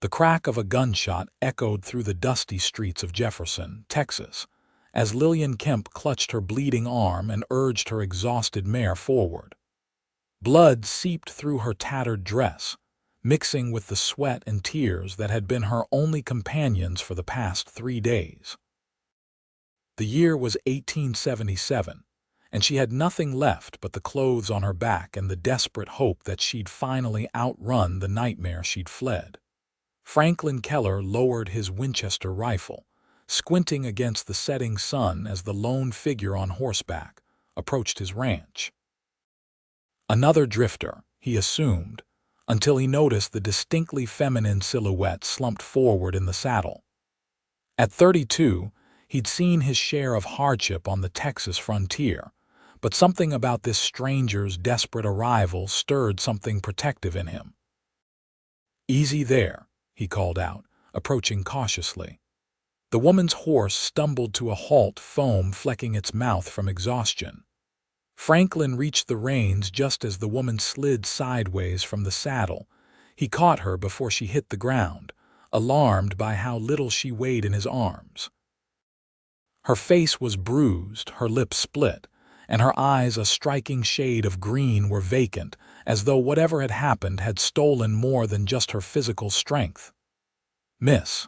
The crack of a gunshot echoed through the dusty streets of Jefferson, Texas, as Lillian Kemp clutched her bleeding arm and urged her exhausted mare forward. Blood seeped through her tattered dress, mixing with the sweat and tears that had been her only companions for the past 3 days. The year was 1877, and she had nothing left but the clothes on her back and the desperate hope that she'd finally outrun the nightmare she'd fled. Franklin Keller lowered his Winchester rifle, squinting against the setting sun as the lone figure on horseback approached his ranch. Another drifter, he assumed, until he noticed the distinctly feminine silhouette slumped forward in the saddle. At 32, he'd seen his share of hardship on the Texas frontier, but something about this stranger's desperate arrival stirred something protective in him. "Easy there," he called out, approaching cautiously. The woman's horse stumbled to a halt, foam flecking its mouth from exhaustion. Franklin reached the reins just as the woman slid sideways from the saddle. He caught her before she hit the ground, alarmed by how little she weighed in his arms. Her face was bruised, her lips split, and her eyes, a striking shade of green, were vacant, as though whatever had happened had stolen more than just her physical strength. "Miss,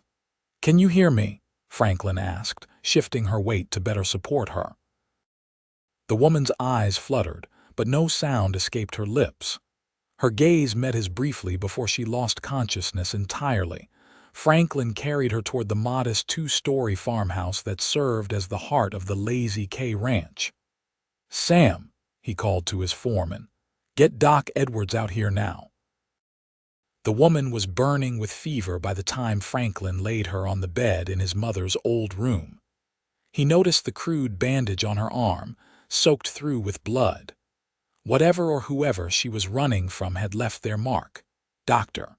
can you hear me?" Franklin asked, shifting her weight to better support her. The woman's eyes fluttered, but no sound escaped her lips. Her gaze met his briefly before she lost consciousness entirely. Franklin carried her toward the modest 2-story farmhouse that served as the heart of the Lazy K Ranch. "Sam," he called to his foreman, "get Doc Edwards out here now." The woman was burning with fever by the time Franklin laid her on the bed in his mother's old room. He noticed the crude bandage on her arm, soaked through with blood. Whatever or whoever she was running from had left their mark. Dr.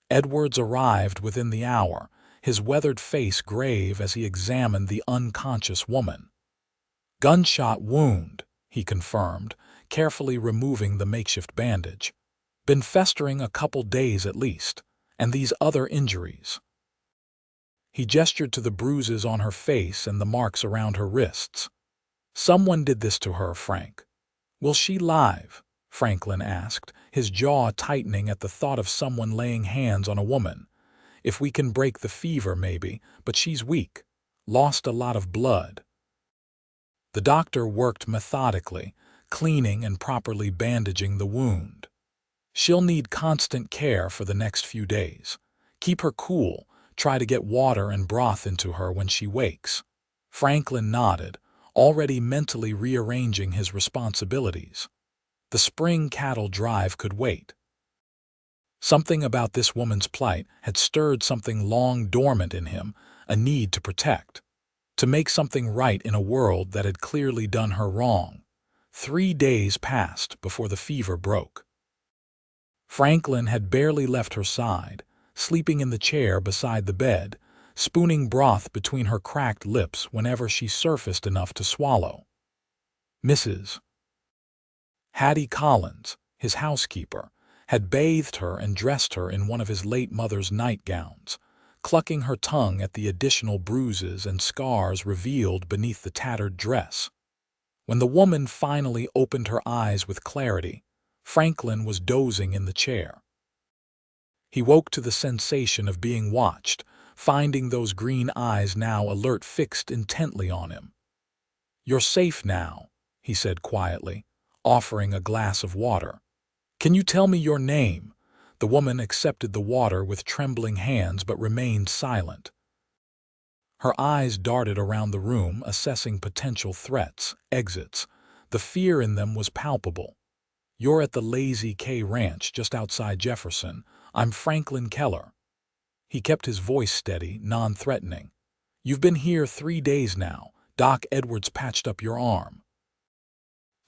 Edwards arrived within the hour, his weathered face grave as he examined the unconscious woman. "Gunshot wound," he confirmed, carefully removing the makeshift bandage. "Been festering a couple days at least, and these other injuries." He gestured to the bruises on her face and the marks around her wrists. "Someone did this to her, Frank." "Will she live?" Franklin asked, his jaw tightening at the thought of someone laying hands on a woman. "If we can break the fever, maybe, but she's weak. Lost a lot of blood." The doctor worked methodically, cleaning and properly bandaging the wound. "She'll need constant care for the next few days. Keep her cool, try to get water and broth into her when she wakes." Franklin nodded, already mentally rearranging his responsibilities. The spring cattle drive could wait. Something about this woman's plight had stirred something long dormant in him, a need to protect, to make something right in a world that had clearly done her wrong. 3 days passed before the fever broke. Franklin had barely left her side, sleeping in the chair beside the bed, spooning broth between her cracked lips whenever she surfaced enough to swallow. Mrs. Hattie Collins, his housekeeper, had bathed her and dressed her in one of his late mother's nightgowns, clucking her tongue at the additional bruises and scars revealed beneath the tattered dress. When the woman finally opened her eyes with clarity, Franklin was dozing in the chair. He woke to the sensation of being watched, finding those green eyes now alert, fixed intently on him. "You're safe now," he said quietly, offering a glass of water. "Can you tell me your name?" The woman accepted the water with trembling hands but remained silent. Her eyes darted around the room, assessing potential threats, exits. The fear in them was palpable. "You're at the Lazy K Ranch just outside Jefferson. I'm Franklin Keller." He kept his voice steady, non-threatening. "You've been here 3 days now. Doc Edwards patched up your arm."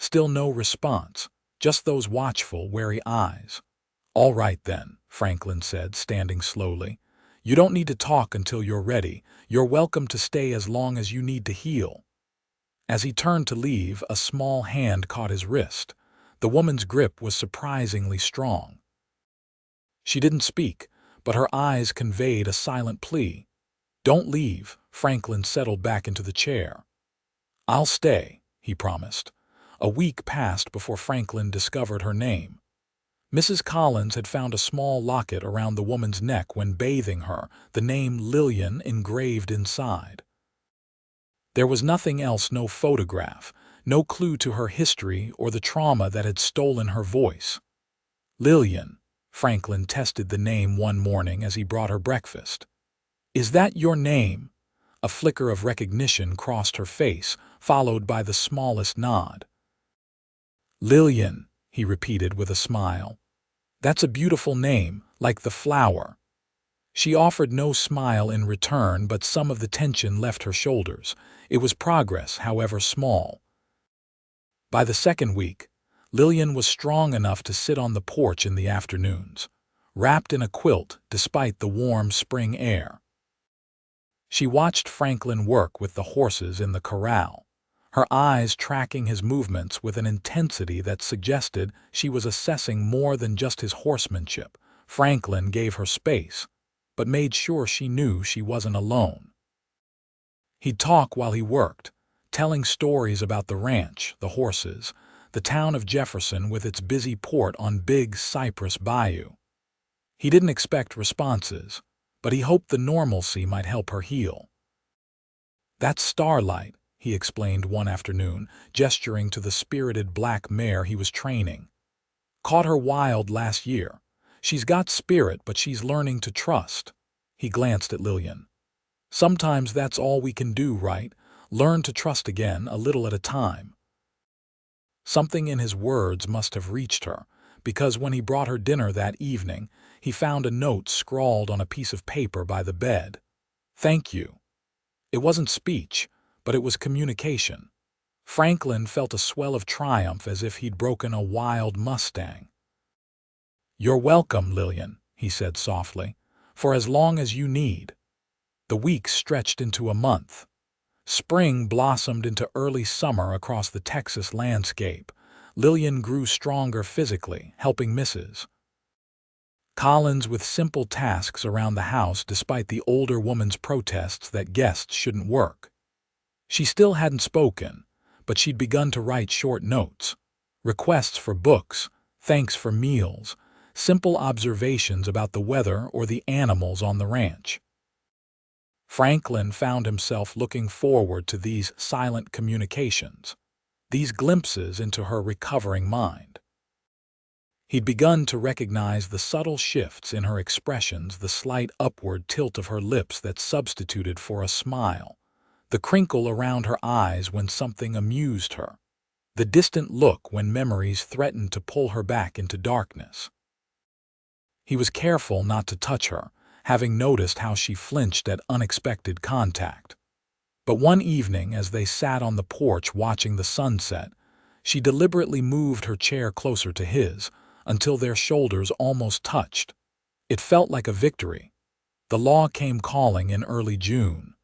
Still no response, just those watchful, wary eyes. "All right then," Franklin said, standing slowly. "You don't need to talk until you're ready. You're welcome to stay as long as you need to heal." As he turned to leave, a small hand caught his wrist. The woman's grip was surprisingly strong. She didn't speak, but her eyes conveyed a silent plea. "Don't leave." Franklin settled back into the chair. "I'll stay," he promised. A week passed before Franklin discovered her name. Mrs. Collins had found a small locket around the woman's neck when bathing her, the name Lillian engraved inside. There was nothing else, no photograph, no clue to her history or the trauma that had stolen her voice. "Lillian," Franklin tested the name one morning as he brought her breakfast. "Is that your name?" A flicker of recognition crossed her face, followed by the smallest nod. "Lillian," he repeated with a smile. "That's a beautiful name, like the flower." She offered no smile in return, but some of the tension left her shoulders. It was progress, however small. By the second week, Lillian was strong enough to sit on the porch in the afternoons, wrapped in a quilt despite the warm spring air. She watched Franklin work with the horses in the corral, her eyes tracking his movements with an intensity that suggested she was assessing more than just his horsemanship. Franklin gave her space, but made sure she knew she wasn't alone. He'd talk while he worked, telling stories about the ranch, the horses, the town of Jefferson with its busy port on Big Cypress Bayou. He didn't expect responses, but he hoped the normalcy might help her heal. "That's Starlight," he explained one afternoon, gesturing to the spirited black mare he was training. "Caught her wild last year. She's got spirit, but she's learning to trust." He glanced at Lillian. "Sometimes that's all we can do, right? Learn to trust again, a little at a time." Something in his words must have reached her, because when he brought her dinner that evening, he found a note scrawled on a piece of paper by the bed. "Thank you." It wasn't speech, but it was communication. Franklin felt a swell of triumph, as if he'd broken a wild mustang. "You're welcome, Lillian," he said softly, "for as long as you need." The weeks stretched into a month. Spring blossomed into early summer across the Texas landscape. Lillian grew stronger physically, helping Mrs. Collins with simple tasks around the house despite the older woman's protests that guests shouldn't work. She still hadn't spoken, but she'd begun to write short notes, requests for books, thanks for meals, simple observations about the weather or the animals on the ranch. Franklin found himself looking forward to these silent communications, these glimpses into her recovering mind. He'd begun to recognize the subtle shifts in her expressions, the slight upward tilt of her lips that substituted for a smile, the crinkle around her eyes when something amused her, the distant look when memories threatened to pull her back into darkness. He was careful not to touch her, having noticed how she flinched at unexpected contact. But one evening, as they sat on the porch watching the sunset, she deliberately moved her chair closer to his, until their shoulders almost touched. It felt like a victory. The law came calling in early June.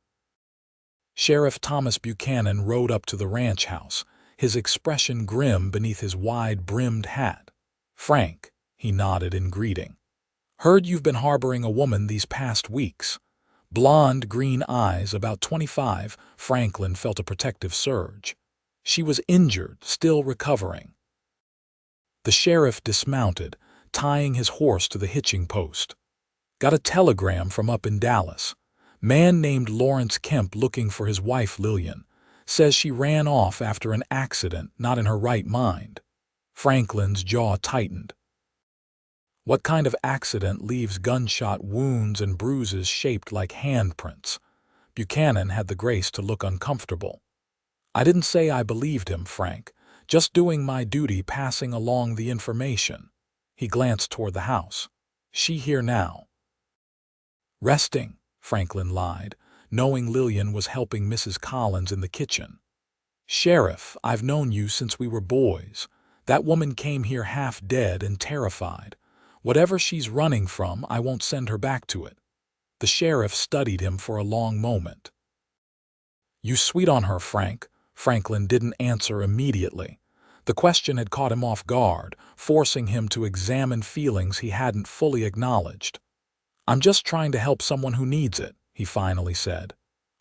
Sheriff Thomas Buchanan rode up to the ranch house, his expression grim beneath his wide-brimmed hat. "Frank," he nodded in greeting. "Heard you've been harboring a woman these past weeks." Blonde, green eyes, about 25, Franklin felt a protective surge. She was injured, still recovering. The sheriff dismounted, tying his horse to the hitching post. "Got a telegram from up in Dallas. Man named Lillian Kemp looking for his wife Lillian. Says she ran off after an accident, not in her right mind." Franklin's jaw tightened. What kind of accident leaves gunshot wounds and bruises shaped like handprints? Buchanan had the grace to look uncomfortable. "I didn't say I believed him, Frank. Just doing my duty, passing along the information." He glanced toward the house. "She here now?" "Resting," Franklin lied, knowing Lillian was helping Mrs. Collins in the kitchen. "Sheriff, I've known you since we were boys. That woman came here half dead and terrified. Whatever she's running from, I won't send her back to it." The sheriff studied him for a long moment. "You sweet on her, Frank." Franklin didn't answer immediately. The question had caught him off guard, forcing him to examine feelings he hadn't fully acknowledged. "I'm just trying to help someone who needs it," he finally said.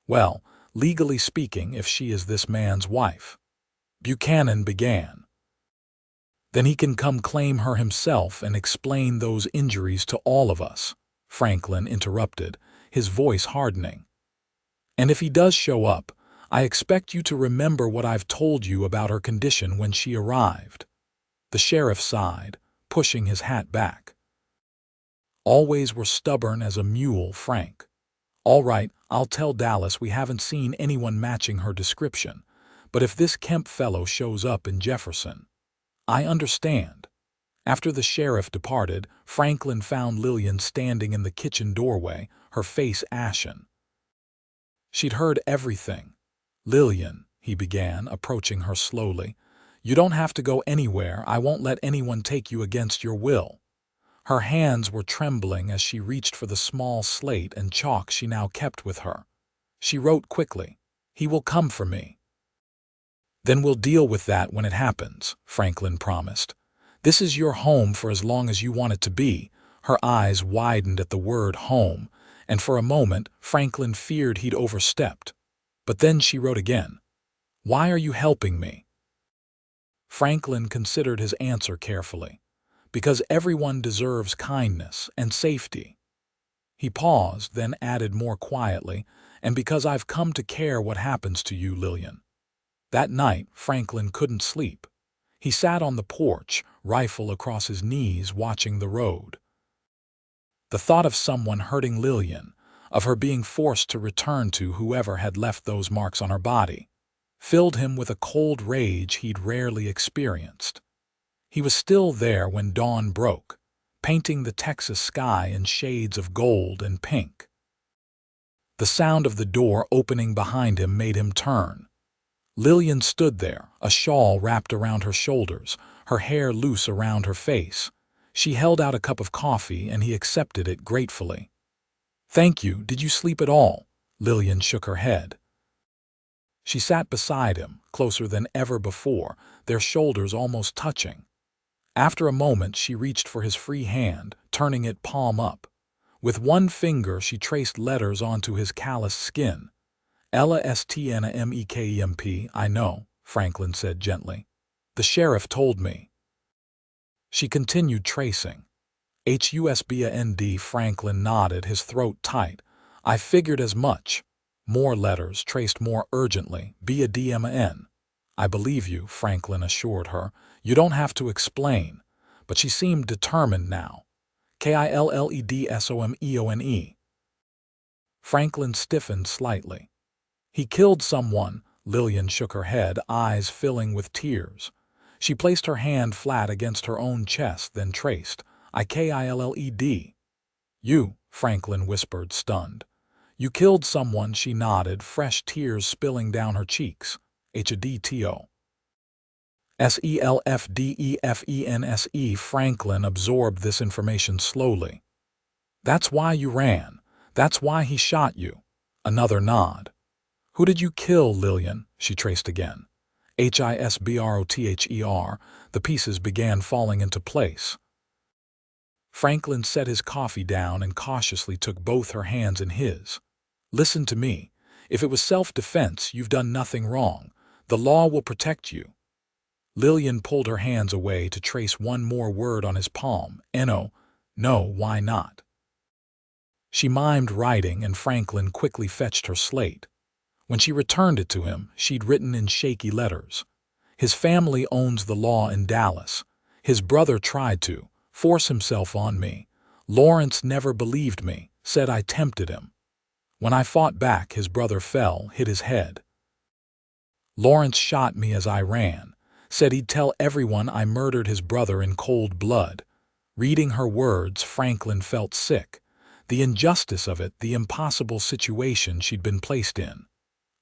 "Well, legally speaking, if she is this man's wife." Buchanan began. "Then he can come claim her himself and explain those injuries to all of us," Franklin interrupted, his voice hardening. "And if he does show up, I expect you to remember what I've told you about her condition when she arrived." The sheriff sighed, pushing his hat back. "Always were stubborn as a mule, Frank. All right, I'll tell Dallas we haven't seen anyone matching her description, but if this Kemp fellow shows up in Jefferson, I understand." After the sheriff departed, Franklin found Lillian standing in the kitchen doorway, her face ashen. She'd heard everything. "Lillian," he began, approaching her slowly, "you don't have to go anywhere. I won't let anyone take you against your will." Her hands were trembling as she reached for the small slate and chalk she now kept with her. She wrote quickly, "He will come for me." "Then we'll deal with that when it happens," Franklin promised. "This is your home for as long as you want it to be." Her eyes widened at the word home, and for a moment Franklin feared he'd overstepped. But then she wrote again, "Why are you helping me?" Franklin considered his answer carefully. "Because everyone deserves kindness and safety." He paused, then added more quietly, "And because I've come to care what happens to you, Lillian." That night, Franklin couldn't sleep. He sat on the porch, rifle across his knees, watching the road. The thought of someone hurting Lillian, of her being forced to return to whoever had left those marks on her body, filled him with a cold rage he'd rarely experienced. He was still there when dawn broke, painting the Texas sky in shades of gold and pink. The sound of the door opening behind him made him turn. Lillian stood there, a shawl wrapped around her shoulders, her hair loose around her face. She held out a cup of coffee, and he accepted it gratefully. "Thank you. Did you sleep at all?" Lillian shook her head. She sat beside him, closer than ever before, their shoulders almost touching. After a moment, she reached for his free hand, turning it palm up. With one finger, she traced letters onto his calloused skin. "Ella Stna Mekemp, I know," Franklin said gently. "The sheriff told me." She continued tracing. "HUSBAND," Franklin nodded, his throat tight. "I figured as much." More letters, traced more urgently. "BADMAN." "I believe you," Franklin assured her. "You don't have to explain." But she seemed determined now. "KILLEDSOMEONE." Franklin stiffened slightly. "He killed someone." Lillian shook her head, eyes filling with tears. She placed her hand flat against her own chest, then traced, "IKILLED." "You," Franklin whispered, stunned. "You killed someone," she nodded, fresh tears spilling down her cheeks. "HADTO. SELFDEFENSE." Franklin absorbed this information slowly. "That's why you ran. That's why he shot you." Another nod. "Who did you kill, Lillian?" She traced again. "HISBROTHER." The pieces began falling into place. Franklin set his coffee down and cautiously took both her hands in his. "Listen to me. If it was self-defense, you've done nothing wrong. The law will protect you." Lillian pulled her hands away to trace one more word on his palm. "No, why not?" She mimed writing, and Franklin quickly fetched her slate. When she returned it to him, she'd written in shaky letters, "His family owns the law in Dallas. His brother tried to force himself on me. Lawrence never believed me, said I tempted him. When I fought back, his brother fell, hit his head. Lawrence shot me as I ran, said he'd tell everyone I murdered his brother in cold blood." Reading her words, Franklin felt sick. The injustice of it, the impossible situation she'd been placed in.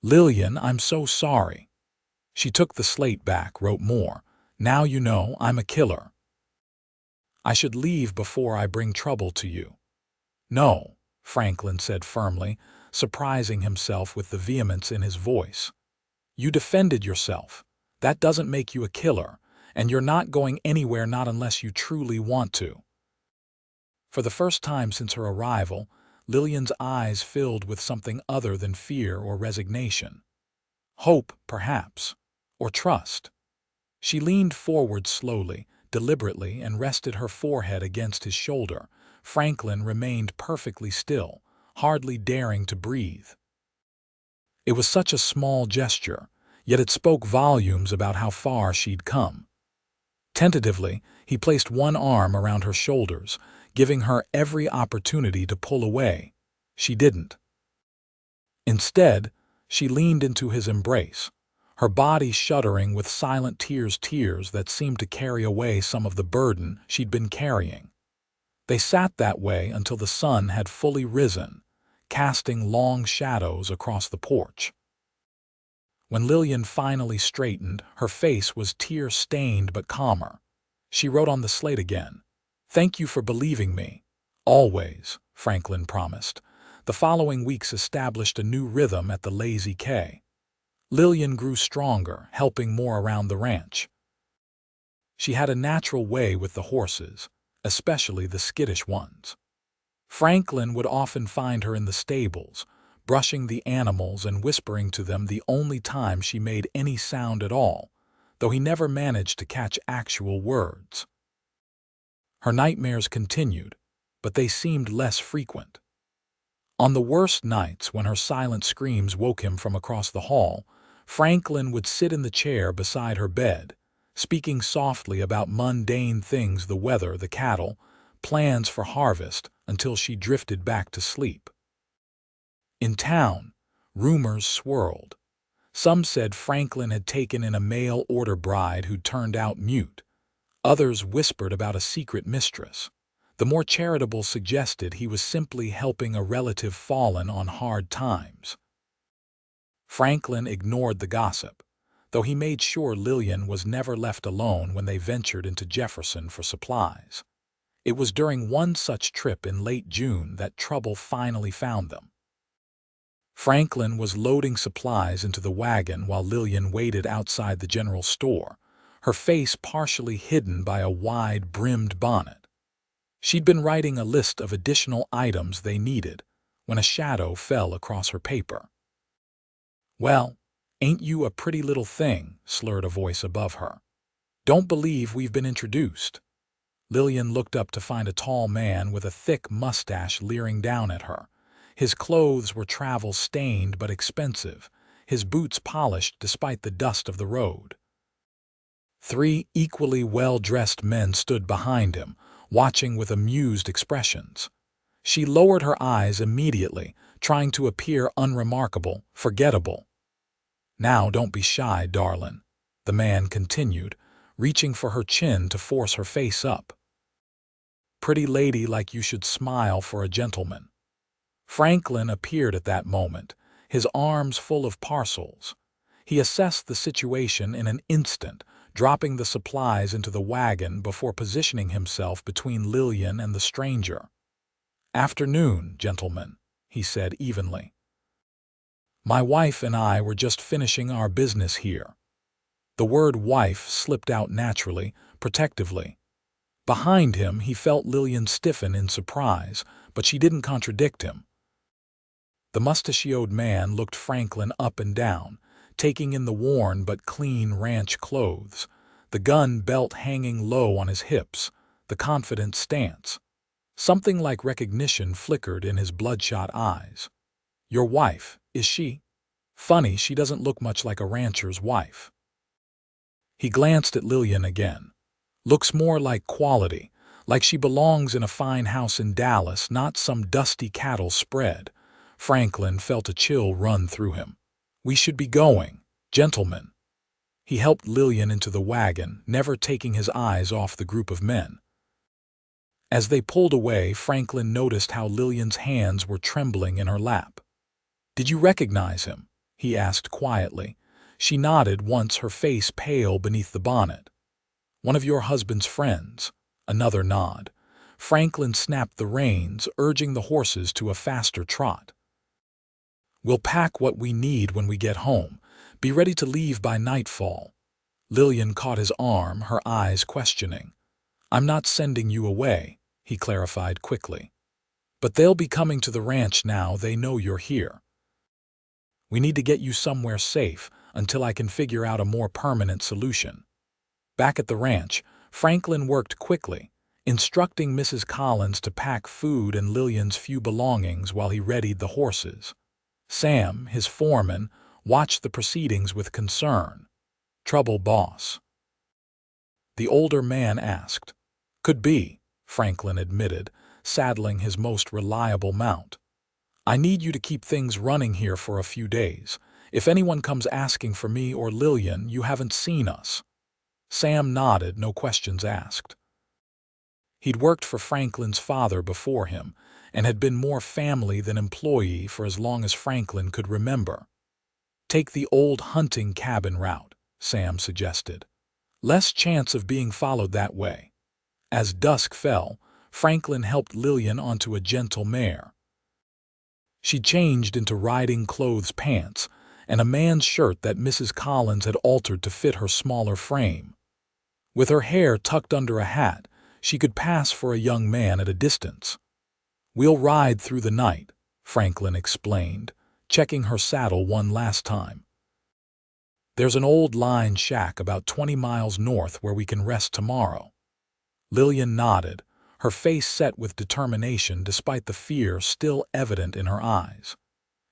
"Lillian, I'm so sorry." She took the slate back, wrote more. "Now you know I'm a killer. I should leave before I bring trouble to you." "No," Franklin said firmly, surprising himself with the vehemence in his voice. "You defended yourself. That doesn't make you a killer, and you're not going anywhere, not unless you truly want to." For the first time since her arrival, Lillian's eyes filled with something other than fear or resignation. Hope, perhaps, or trust. She leaned forward slowly, deliberately, and rested her forehead against his shoulder. Franklin remained perfectly still, hardly daring to breathe. It was such a small gesture, yet it spoke volumes about how far she'd come. Tentatively, he placed one arm around her shoulders, giving her every opportunity to pull away. She didn't. Instead, she leaned into his embrace, her body shuddering with silent tears that seemed to carry away some of the burden she'd been carrying. They sat that way until the sun had fully risen, casting long shadows across the porch. When Lillian finally straightened, her face was tear-stained but calmer. She wrote on the slate again, "Thank you for believing me. Always," Franklin promised. The following weeks established a new rhythm at the Lazy K. Lillian grew stronger, helping more around the ranch. She had a natural way with the horses, especially the skittish ones. Franklin would often find her in the stables, brushing the animals and whispering to them the only time she made any sound at all, though he never managed to catch actual words. Her nightmares continued, but they seemed less frequent. On the worst nights, when her silent screams woke him from across the hall, Franklin would sit in the chair beside her bed, speaking softly about mundane things, the weather, the cattle, plans for harvest, until she drifted back to sleep. In town, rumors swirled. Some said Franklin had taken in a mail-order bride who turned out mute. Others whispered about a secret mistress. The more charitable suggested he was simply helping a relative fallen on hard times. Franklin ignored the gossip, though he made sure Lillian was never left alone when they ventured into Jefferson for supplies. It was during one such trip in late June that trouble finally found them. Franklin was loading supplies into the wagon while Lillian waited outside the general store, her face partially hidden by a wide-brimmed bonnet. She'd been writing a list of additional items they needed when a shadow fell across her paper. "Well, ain't you a pretty little thing?" slurred a voice above her. "Don't believe we've been introduced." Lillian looked up to find a tall man with a thick mustache leering down at her. His clothes were travel-stained but expensive, his boots polished despite the dust of the road. Three equally well-dressed men stood behind him, watching with amused expressions. She lowered her eyes immediately, trying to appear unremarkable, forgettable. "Now don't be shy, darlin'," the man continued, reaching for her chin to force her face up. "Pretty lady like you should smile for a gentleman." Franklin appeared at that moment, his arms full of parcels. He assessed the situation in an instant, dropping the supplies into the wagon before positioning himself between Lillian and the stranger. "Afternoon, gentlemen," he said evenly. "My wife and I were just finishing our business here." The word wife slipped out naturally, protectively. Behind him, he felt Lillian stiffen in surprise, but she didn't contradict him. The mustachioed man looked Franklin up and down, taking in the worn but clean ranch clothes, the gun belt hanging low on his hips, the confident stance. Something like recognition flickered in his bloodshot eyes. "Your wife, is she? Funny, she doesn't look much like a rancher's wife." He glanced at Lillian again. "Looks more like quality, like she belongs in a fine house in Dallas, not some dusty cattle spread." Franklin felt a chill run through him. "We should be going, gentlemen." He helped Lillian into the wagon, never taking his eyes off the group of men. As they pulled away, Franklin noticed how Lillian's hands were trembling in her lap. "Did you recognize him?" he asked quietly. She nodded once, her face pale beneath the bonnet. "One of your husband's friends." Another nod. Franklin snapped the reins, urging the horses to a faster trot. "We'll pack what we need when we get home. Be ready to leave by nightfall." Lillian caught his arm, her eyes questioning. "I'm not sending you away," he clarified quickly. "But they'll be coming to the ranch now they know you're here. We need to get you somewhere safe until I can figure out a more permanent solution." Back at the ranch, Franklin worked quickly, instructing Mrs. Collins to pack food and Lillian's few belongings while he readied the horses. Sam, his foreman, watched the proceedings with concern. "Trouble, boss?" the older man asked. "Could be," Franklin admitted, saddling his most reliable mount. "I need you to keep things running here for a few days. If anyone comes asking for me or Lillian, you haven't seen us." Sam nodded, no questions asked. He'd worked for Franklin's father before him and had been more family than employee for as long as Franklin could remember. "Take the old hunting cabin route," Sam suggested. "Less chance of being followed that way." As dusk fell, Franklin helped Lillian onto a gentle mare. She changed into riding clothes pants and a man's shirt that Mrs. Collins had altered to fit her smaller frame. With her hair tucked under a hat, she could pass for a young man at a distance. "We'll ride through the night," Franklin explained, checking her saddle one last time. "There's an old line shack about 20 miles north where we can rest tomorrow." Lillian nodded, her face set with determination despite the fear still evident in her eyes.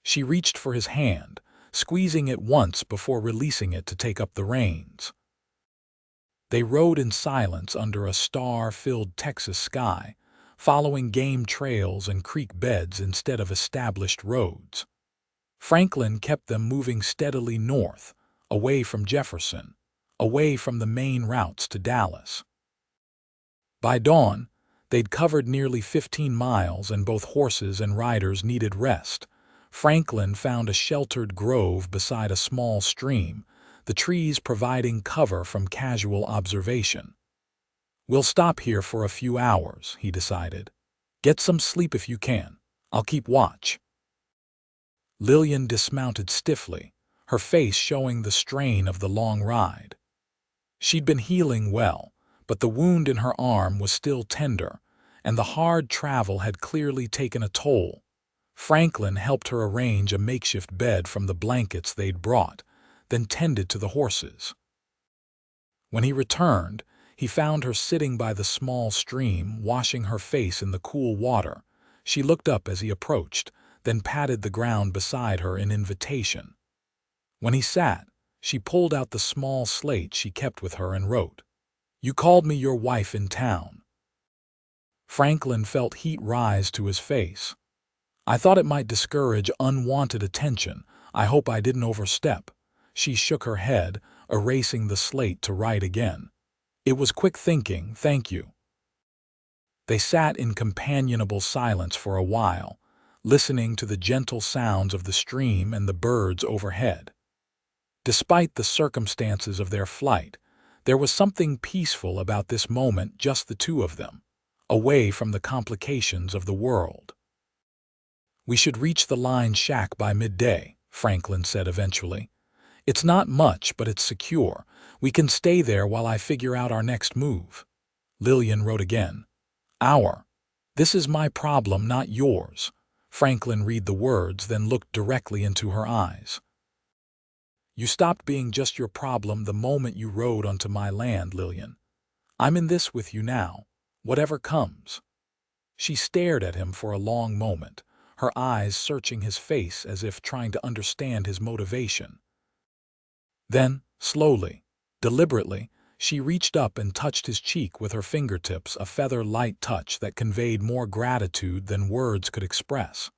She reached for his hand, squeezing it once before releasing it to take up the reins. They rode in silence under a star-filled Texas sky, following game trails and creek beds instead of established roads. Franklin kept them moving steadily north, away from Jefferson, away from the main routes to Dallas. By dawn, they'd covered nearly 15 miles and both horses and riders needed rest. Franklin found a sheltered grove beside a small stream, the trees providing cover from casual observation. "We'll stop here for a few hours," he decided. "Get some sleep if you can. I'll keep watch." Lillian dismounted stiffly, her face showing the strain of the long ride. She'd been healing well, but the wound in her arm was still tender, and the hard travel had clearly taken a toll. Franklin helped her arrange a makeshift bed from the blankets they'd brought, then tended to the horses. When he returned, he found her sitting by the small stream, washing her face in the cool water. She looked up as he approached, then patted the ground beside her in invitation. When he sat, she pulled out the small slate she kept with her and wrote, "You called me your wife in town." Franklin felt heat rise to his face. "I thought it might discourage unwanted attention. I hope I didn't overstep." She shook her head, erasing the slate to write again. "It was quick thinking, thank you." They sat in companionable silence for a while, listening to the gentle sounds of the stream and the birds overhead. Despite the circumstances of their flight, there was something peaceful about this moment, just the two of them, away from the complications of the world. "We should reach the line shack by midday," Franklin said eventually. "It's not much, but it's secure. We can stay there while I figure out our next move." Lillian wrote again. "Our. This is my problem, not yours." Franklin read the words, then looked directly into her eyes. "You stopped being just your problem the moment you rode onto my land, Lillian. I'm in this with you now, whatever comes." She stared at him for a long moment, her eyes searching his face as if trying to understand his motivation. Then, slowly, deliberately, she reached up and touched his cheek with her fingertips, a feather-light touch that conveyed more gratitude than words could express.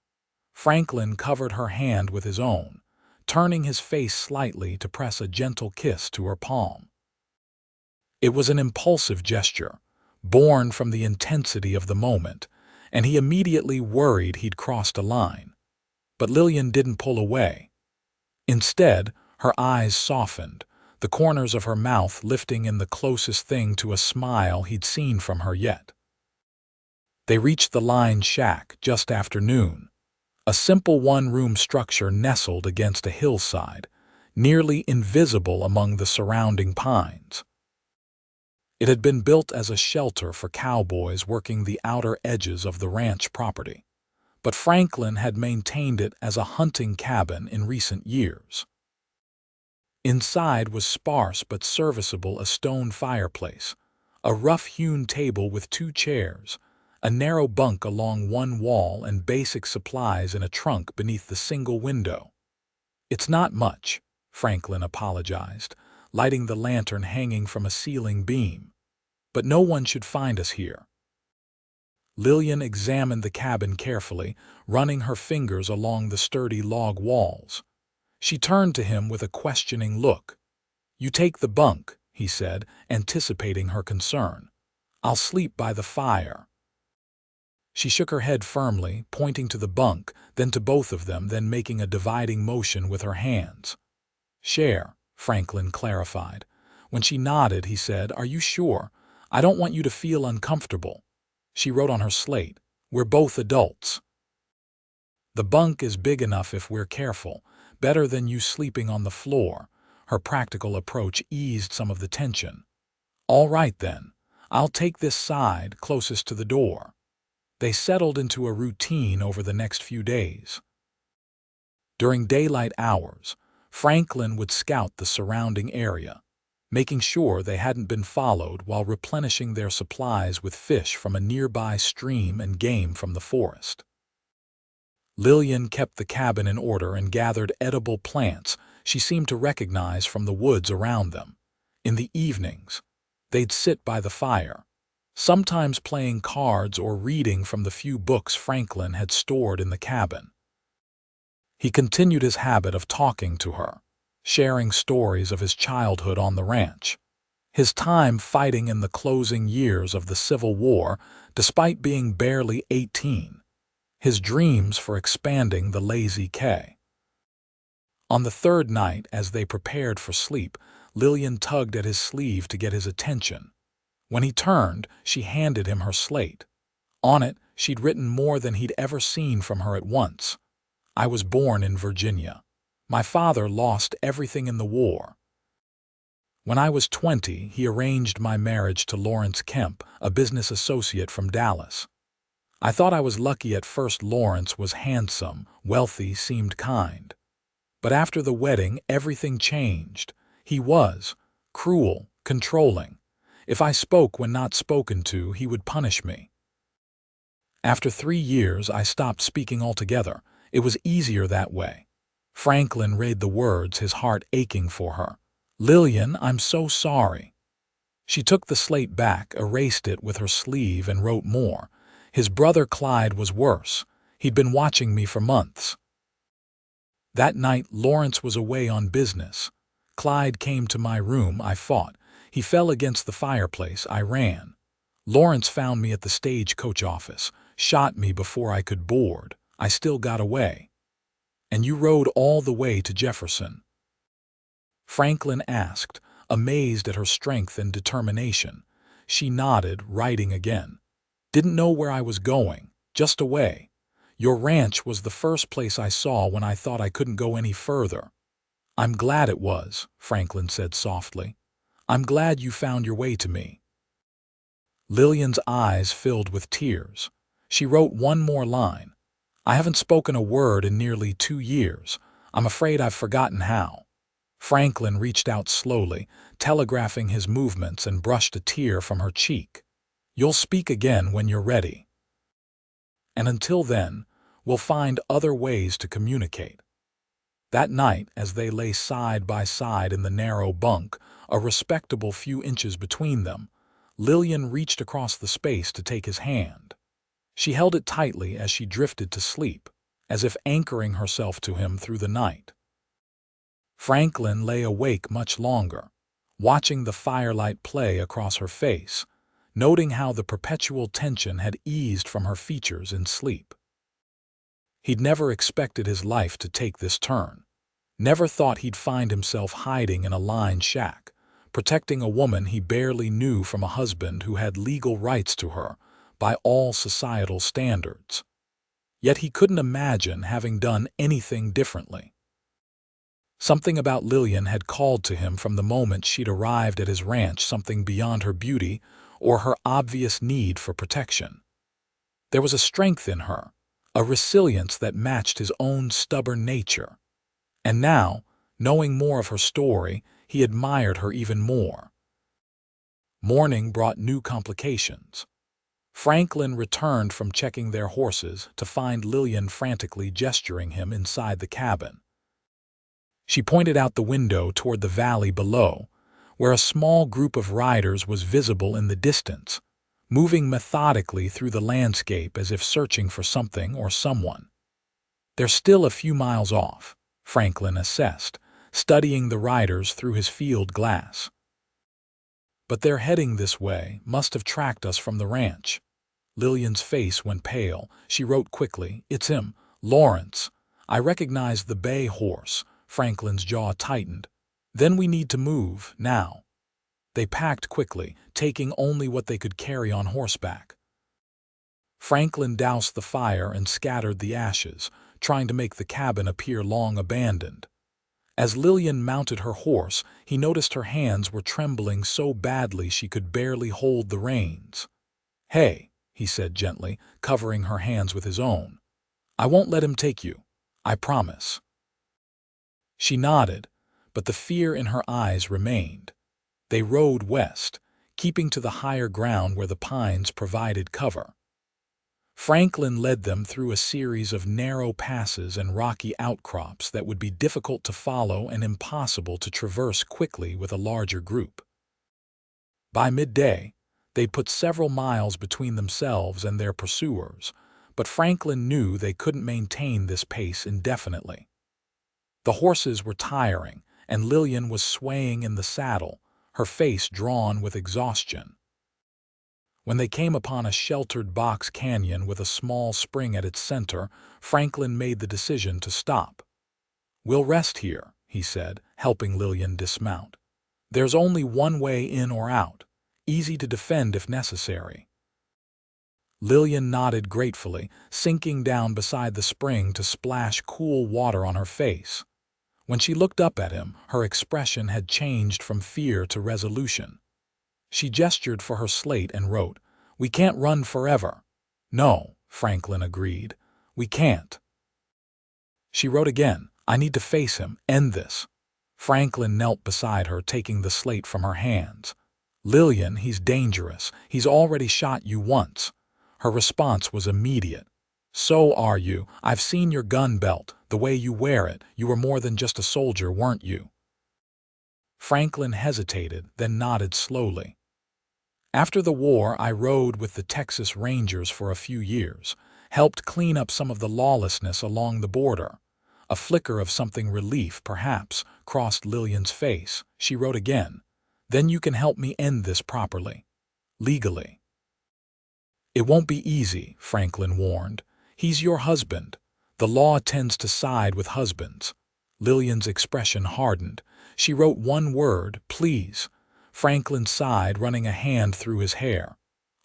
Franklin covered her hand with his own, turning his face slightly to press a gentle kiss to her palm. It was an impulsive gesture, born from the intensity of the moment, and he immediately worried he'd crossed a line. But Lillian didn't pull away. Instead, her eyes softened, the corners of her mouth lifting in the closest thing to a smile he'd seen from her yet. They reached the line shack just after noon, a simple one-room structure nestled against a hillside, nearly invisible among the surrounding pines. It had been built as a shelter for cowboys working the outer edges of the ranch property, but Franklin had maintained it as a hunting cabin in recent years. Inside was sparse but serviceable: a stone fireplace, a rough-hewn table with 2 chairs, a narrow bunk along one wall, and basic supplies in a trunk beneath the single window. "It's not much," Franklin apologized, lighting the lantern hanging from a ceiling beam. "But no one should find us here." Lillian examined the cabin carefully, running her fingers along the sturdy log walls. She turned to him with a questioning look. "You take the bunk," he said, anticipating her concern. "I'll sleep by the fire." She shook her head firmly, pointing to the bunk, then to both of them, then making a dividing motion with her hands. "Share," Franklin clarified. When she nodded, he said, "Are you sure? I don't want you to feel uncomfortable." She wrote on her slate, "We're both adults." "The bunk is big enough if we're careful. Better than you sleeping on the floor." Her practical approach eased some of the tension. "All right then. I'll take this side, closest to the door." They settled into a routine over the next few days. During daylight hours, Franklin would scout the surrounding area, making sure they hadn't been followed, while replenishing their supplies with fish from a nearby stream and game from the forest. Lillian kept the cabin in order and gathered edible plants she seemed to recognize from the woods around them. In the evenings, they'd sit by the fire, sometimes playing cards or reading from the few books Franklin had stored in the cabin. He continued his habit of talking to her, sharing stories of his childhood on the ranch, his time fighting in the closing years of the Civil War despite being barely 18, his dreams for expanding the Lazy K. On the third night, as they prepared for sleep, Lillian tugged at his sleeve to get his attention. When he turned, she handed him her slate. On it, she'd written more than he'd ever seen from her at once. "I was born in Virginia. My father lost everything in the war. When I was 20, he arranged my marriage to Lillian Kemp, a business associate from Dallas. I thought I was lucky at first. Lawrence was handsome, wealthy, seemed kind. But after the wedding, everything changed. He was cruel, controlling. If I spoke when not spoken to, he would punish me. After 3 years, I stopped speaking altogether. It was easier that way." Franklin read the words, his heart aching for her. "Lillian, I'm so sorry." She took the slate back, erased it with her sleeve, and wrote more. "His brother Clyde was worse. He'd been watching me for months. That night, Lawrence was away on business. Clyde came to my room. I fought. He fell against the fireplace. I ran. Lawrence found me at the stagecoach office, shot me before I could board. I still got away." "And you rode all the way to Jefferson?" Franklin asked, amazed at her strength and determination. She nodded, writing again. "Didn't know where I was going, just away. Your ranch was the first place I saw when I thought I couldn't go any further." "I'm glad it was," Franklin said softly. "I'm glad you found your way to me." Lillian's eyes filled with tears. She wrote one more line. "I haven't spoken a word in nearly 2 years. I'm afraid I've forgotten how." Franklin reached out slowly, telegraphing his movements, and brushed a tear from her cheek. "You'll speak again when you're ready. And until then, we'll find other ways to communicate." That night, as they lay side by side in the narrow bunk, a respectable few inches between them, Lillian reached across the space to take his hand. She held it tightly as she drifted to sleep, as if anchoring herself to him through the night. Franklin lay awake much longer, watching the firelight play across her face, noting how the perpetual tension had eased from her features in sleep. He'd never expected his life to take this turn. Never thought he'd find himself hiding in a lined shack, protecting a woman he barely knew from a husband who had legal rights to her by all societal standards. Yet he couldn't imagine having done anything differently. Something about Lillian had called to him from the moment she'd arrived at his ranch, something beyond her beauty or her obvious need for protection. There was a strength in her, a resilience that matched his own stubborn nature. And now, knowing more of her story, he admired her even more. Morning brought new complications. Franklin returned from checking their horses to find Lillian frantically gesturing him inside the cabin. She pointed out the window toward the valley below, where a small group of riders was visible in the distance, moving methodically through the landscape as if searching for something or someone. "They're still a few miles off," Franklin assessed, studying the riders through his field glass. "But they're heading this way, must have tracked us from the ranch." Lillian's face went pale. She wrote quickly, "It's him, Lawrence. I recognize the bay horse." Franklin's jaw tightened. "Then we need to move, now." They packed quickly, taking only what they could carry on horseback. Franklin doused the fire and scattered the ashes, trying to make the cabin appear long abandoned. As Lillian mounted her horse, he noticed her hands were trembling so badly she could barely hold the reins. "Hey," he said gently, covering her hands with his own. "I won't let him take you. I promise." She nodded, but the fear in her eyes remained. They rode west, keeping to the higher ground where the pines provided cover. Franklin led them through a series of narrow passes and rocky outcrops that would be difficult to follow and impossible to traverse quickly with a larger group. By midday, they'd put several miles between themselves and their pursuers, but Franklin knew they couldn't maintain this pace indefinitely. The horses were tiring, and Lillian was swaying in the saddle, her face drawn with exhaustion. When they came upon a sheltered box canyon with a small spring at its center, Franklin made the decision to stop. "We'll rest here," he said, helping Lillian dismount. "There's only one way in or out, easy to defend if necessary." Lillian nodded gratefully, sinking down beside the spring to splash cool water on her face. When she looked up at him, her expression had changed from fear to resolution. She gestured for her slate and wrote, "We can't run forever." "No," Franklin agreed. "We can't." She wrote again, "I need to face him, end this." Franklin knelt beside her, taking the slate from her hands. "Lillian, he's dangerous. He's already shot you once." Her response was immediate. "So are you. I've seen your gun belt, the way you wear it. You were more than just a soldier, weren't you?" Franklin hesitated, then nodded slowly. "After the war, I rode with the Texas Rangers for a few years, helped clean up some of the lawlessness along the border." A flicker of something relief, perhaps, crossed Lillian's face. She wrote again, "Then you can help me end this properly. Legally." "It won't be easy," Franklin warned. "He's your husband. The law tends to side with husbands." Lillian's expression hardened. She wrote one word, "Please." Franklin sighed, running a hand through his hair.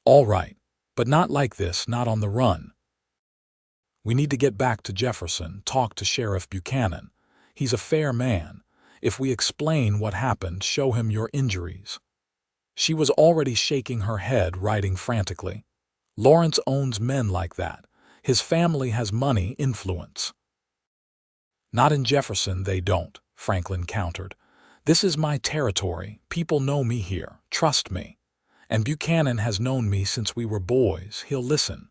"All right, but not like this, not on the run. We need to get back to Jefferson, talk to Sheriff Buchanan. He's a fair man. If we explain what happened, show him your injuries." She was already shaking her head, writing frantically. "Lawrence owns men like that. His family has money, influence." "Not in Jefferson, they don't," Franklin countered. "This is my territory. People know me here. Trust me. And Buchanan has known me since we were boys. He'll listen."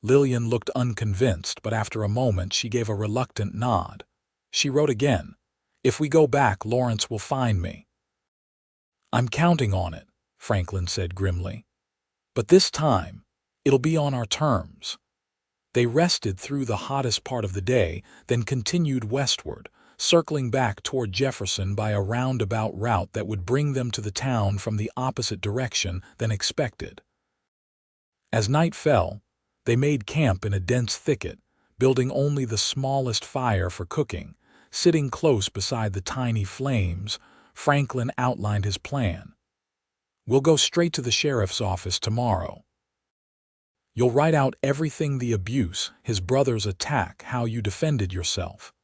Lillian looked unconvinced, but after a moment she gave a reluctant nod. She wrote again, "If we go back, Lawrence will find me." "I'm counting on it," Franklin said grimly. "But this time, it'll be on our terms." They rested through the hottest part of the day, then continued westward, circling back toward Jefferson by a roundabout route that would bring them to the town from the opposite direction than expected. As night fell, they made camp in a dense thicket, building only the smallest fire for cooking. Sitting close beside the tiny flames, Franklin outlined his plan. "We'll go straight to the sheriff's office tomorrow. You'll write out everything, the abuse, his brother's attack, how you defended yourself.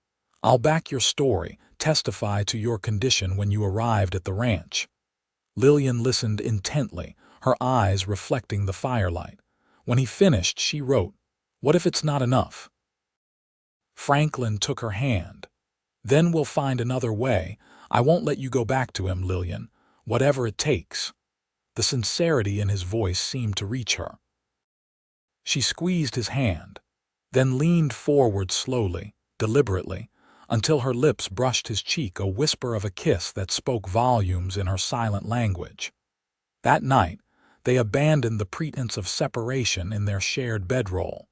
I'll back your story, testify to your condition when you arrived at the ranch." Lillian listened intently, her eyes reflecting the firelight. When he finished, she wrote, "What if it's not enough?" Franklin took her hand. "Then we'll find another way. I won't let you go back to him, Lillian, whatever it takes." The sincerity in his voice seemed to reach her. She squeezed his hand, then leaned forward slowly, deliberately, until her lips brushed his cheek, a whisper of a kiss that spoke volumes in her silent language. That night, they abandoned the pretense of separation in their shared bedroll.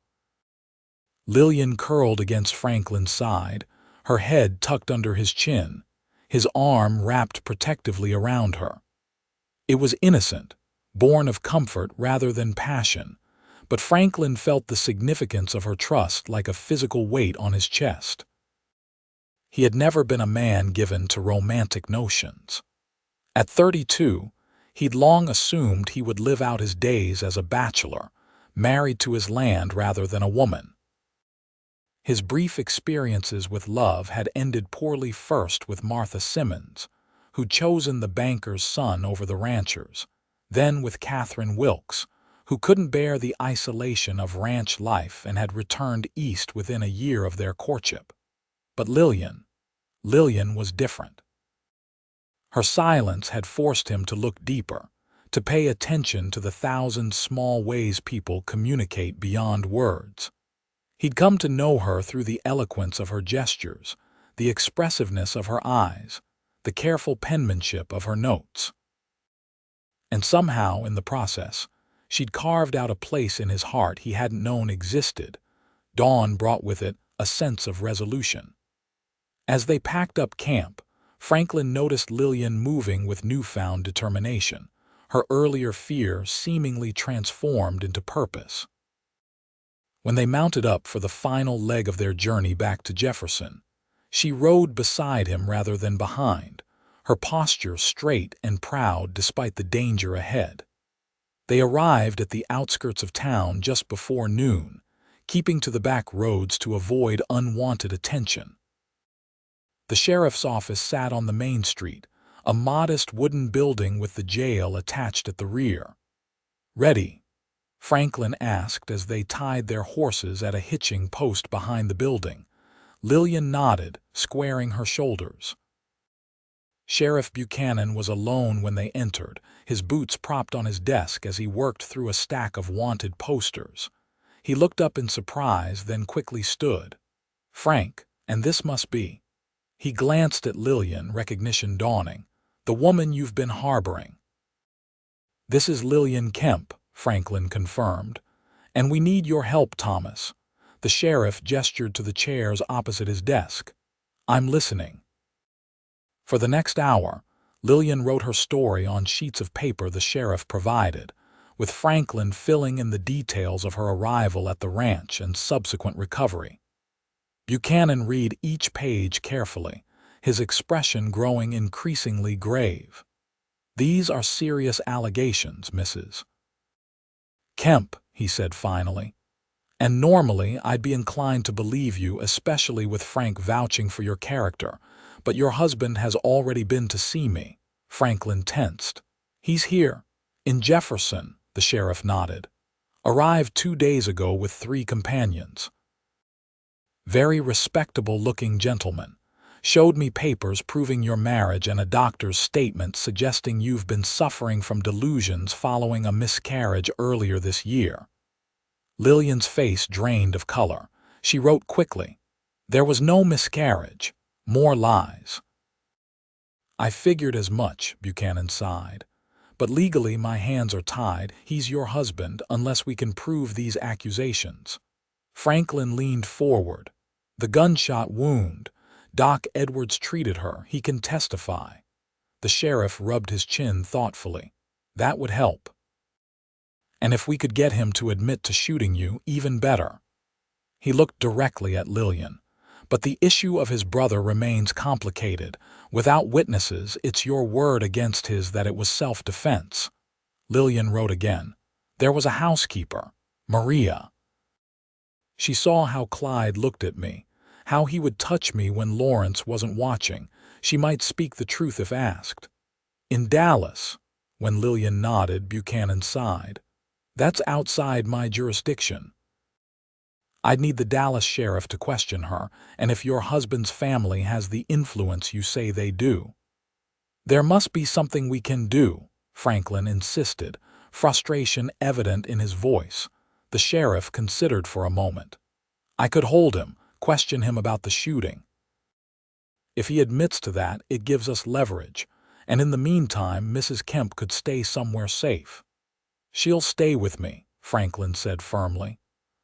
Lillian curled against Franklin's side, her head tucked under his chin, his arm wrapped protectively around her. It was innocent, born of comfort rather than passion, but Franklin felt the significance of her trust like a physical weight on his chest. He had never been a man given to romantic notions. At 32, he'd long assumed he would live out his days as a bachelor, married to his land rather than a woman. His brief experiences with love had ended poorly, first with Martha Simmons, who'd chosen the banker's son over the rancher's, then with Catherine Wilkes, who couldn't bear the isolation of ranch life and had returned east within a year of their courtship. But Lillian was different. Her silence had forced him to look deeper, to pay attention to the thousand small ways people communicate beyond words. He'd come to know her through the eloquence of her gestures, the expressiveness of her eyes, the careful penmanship of her notes. And somehow, in the process, she'd carved out a place in his heart he hadn't known existed. Dawn brought with it a sense of resolution. As they packed up camp, Franklin noticed Lillian moving with newfound determination, her earlier fear seemingly transformed into purpose. When they mounted up for the final leg of their journey back to Jefferson, she rode beside him rather than behind, her posture straight and proud despite the danger ahead. They arrived at the outskirts of town just before noon, keeping to the back roads to avoid unwanted attention. The sheriff's office sat on the main street, a modest wooden building with the jail attached at the rear. "Ready?" Franklin asked as they tied their horses at a hitching post behind the building. Lillian nodded, squaring her shoulders. Sheriff Buchanan was alone when they entered, his boots propped on his desk as he worked through a stack of wanted posters. He looked up in surprise, then quickly stood. "Frank, and this must be." He glanced at Lillian, recognition dawning. "The woman you've been harboring." "This is Lillian Kemp," Franklin confirmed. "And we need your help, Thomas." The sheriff gestured to the chairs opposite his desk. "I'm listening." For the next hour, Lillian wrote her story on sheets of paper the sheriff provided, with Franklin filling in the details of her arrival at the ranch and subsequent recovery. Buchanan read each page carefully, his expression growing increasingly grave. "These are serious allegations, Mrs. Kemp," he said finally. "And normally I'd be inclined to believe you, especially with Frank vouching for your character, but your husband has already been to see me." Franklin tensed. "He's here, in Jefferson," the sheriff nodded. "Arrived 2 days ago with 3 companions. Very respectable-looking gentlemen. Showed me papers proving your marriage and a doctor's statement suggesting you've been suffering from delusions following a miscarriage earlier this year." Lillian's face drained of color. She wrote quickly, "There was no miscarriage. More lies." "I figured as much," Buchanan sighed. "But legally my hands are tied. He's your husband unless we can prove these accusations." Franklin leaned forward. "The gunshot wound. Doc Edwards treated her. He can testify." The sheriff rubbed his chin thoughtfully. "That would help. And if we could get him to admit to shooting you, even better." He looked directly at Lillian. "But the issue of his brother remains complicated. Without witnesses, it's your word against his that it was self-defense." Lillian wrote again. "There was a housekeeper, Maria. She saw how Clyde looked at me, How he would touch me when Lawrence wasn't watching. She might speak the truth if asked. In Dallas, when Lillian nodded, Buchanan sighed. That's outside my jurisdiction. I'd need the Dallas sheriff to question her, and if your husband's family has the influence you say they do. There must be something we can do, Franklin insisted, frustration evident in his voice. The sheriff considered for a moment. I could hold him, question him about the shooting. If he admits to that, it gives us leverage, and in the meantime, Mrs. Kemp could stay somewhere safe. She'll stay with me, Franklin said firmly.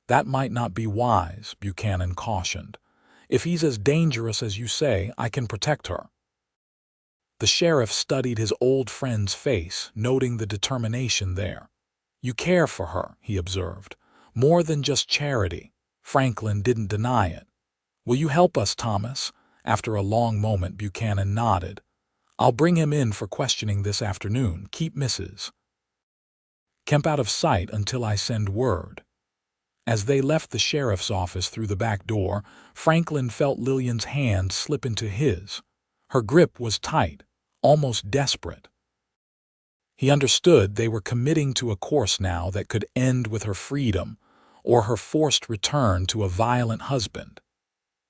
That might not be wise, Buchanan cautioned. If he's as dangerous as you say, I can protect her. The sheriff studied his old friend's face, noting the determination there. You care for her, he observed. More than just charity. Franklin didn't deny it. Will you help us, Thomas? After a long moment, Buchanan nodded. I'll bring him in for questioning this afternoon. Keep Mrs. Kemp out of sight until I send word. As they left the sheriff's office through the back door, Franklin felt Lillian's hand slip into his. Her grip was tight, almost desperate. He understood they were committing to a course now that could end with her freedom or her forced return to a violent husband.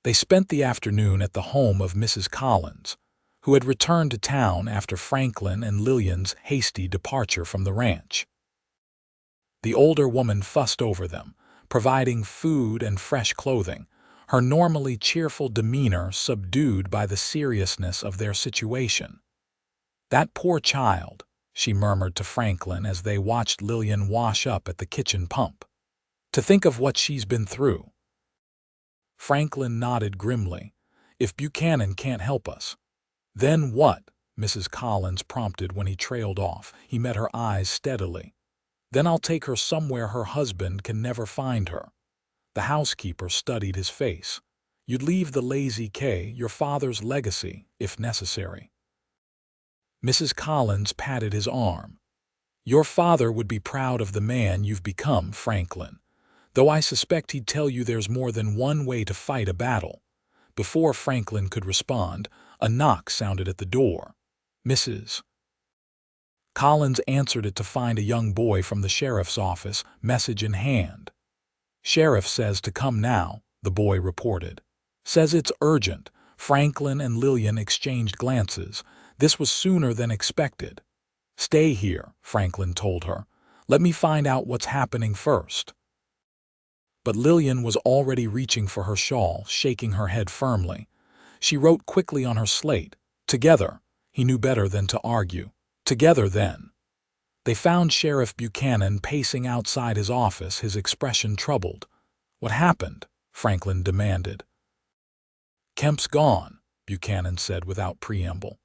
They spent the afternoon at the home of Mrs. Collins, who had returned to town after Franklin and Lillian's hasty departure from the ranch. The older woman fussed over them, providing food and fresh clothing, her normally cheerful demeanor subdued by the seriousness of their situation. That poor child, she murmured to Franklin as they watched Lillian wash up at the kitchen pump. To think of what she's been through. Franklin nodded grimly. If Buchanan can't help us. Then what? Mrs. Collins prompted when he trailed off. He met her eyes steadily. Then I'll take her somewhere her husband can never find her. The housekeeper studied his face. You'd leave the Lazy K, your father's legacy, if necessary. Mrs. Collins patted his arm. Your father would be proud of the man you've become, Franklin, though I suspect he'd tell you there's more than one way to fight a battle. Before Franklin could respond, a knock sounded at the door. Mrs. Collins answered it to find a young boy from the sheriff's office, message in hand. Sheriff says to come now, the boy reported. Says it's urgent. Franklin and Lillian exchanged glances. This was sooner than expected. Stay here, Franklin told her. Let me find out what's happening first. But Lillian was already reaching for her shawl, shaking her head firmly. She wrote quickly on her slate. Together. He knew better than to argue. Together, then. They found Sheriff Buchanan pacing outside his office, his expression troubled. What happened? Franklin demanded. Kemp's gone, Buchanan said without preamble.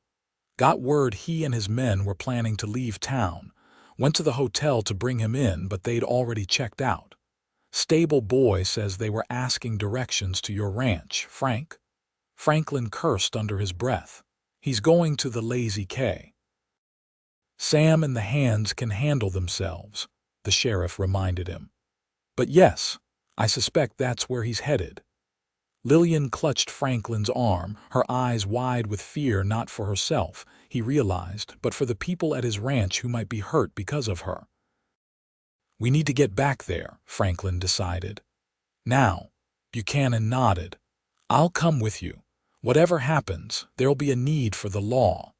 Got word he and his men were planning to leave town. Went to the hotel to bring him in, but they'd already checked out. Stable boy says they were asking directions to your ranch, Frank. Franklin cursed under his breath. He's going to the Lazy K. Sam and the Hands can handle themselves, the sheriff reminded him. But yes, I suspect that's where he's headed. Lillian clutched Franklin's arm, her eyes wide with fear, not for herself, he realized, but for the people at his ranch who might be hurt because of her. We need to get back there, Franklin decided. Now, Buchanan nodded. I'll come with you. Whatever happens, there'll be a need for the law.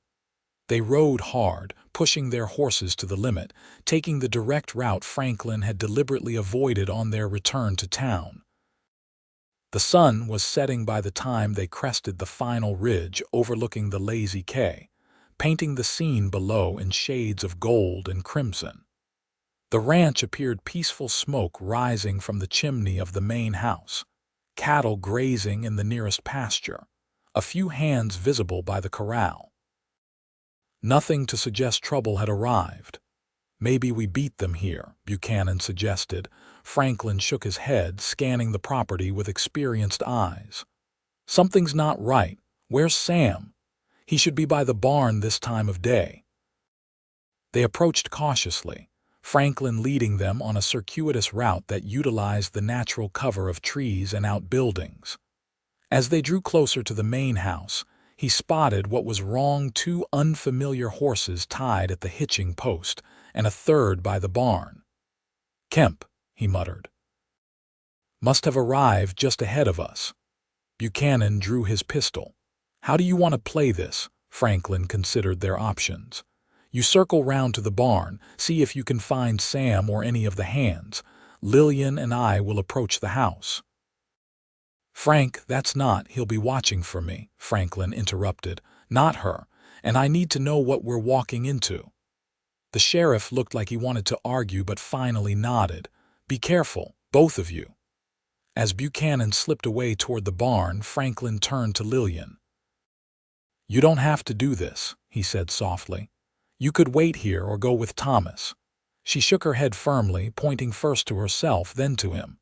They rode hard, pushing their horses to the limit, taking the direct route Franklin had deliberately avoided on their return to town. The sun was setting by the time they crested the final ridge overlooking the Lazy K, painting the scene below in shades of gold and crimson. The ranch appeared peaceful, smoke rising from the chimney of the main house, cattle grazing in the nearest pasture, a few hands visible by the corral. Nothing to suggest trouble had arrived. Maybe we beat them here, Buchanan suggested. Franklin shook his head, scanning the property with experienced eyes. Something's not right. Where's Sam? He should be by the barn this time of day. They approached cautiously, Franklin leading them on a circuitous route that utilized the natural cover of trees and outbuildings. As they drew closer to the main house, he spotted what was wrong: two unfamiliar horses tied at the hitching post, and a third by the barn. "Kemp," he muttered, "must have arrived just ahead of us." Buchanan drew his pistol. "How do you want to play this?" Franklin considered their options. "You circle round to the barn, see if you can find Sam or any of the hands. Lillian and I will approach the house." "Frank, that's not, he'll be watching for me," Franklin interrupted. "Not her, and I need to know what we're walking into." The sheriff looked like he wanted to argue but finally nodded. "Be careful, both of you." As Buchanan slipped away toward the barn, Franklin turned to Lillian. "You don't have to do this," he said softly. "You could wait here or go with Thomas." She shook her head firmly, pointing first to herself, then to him.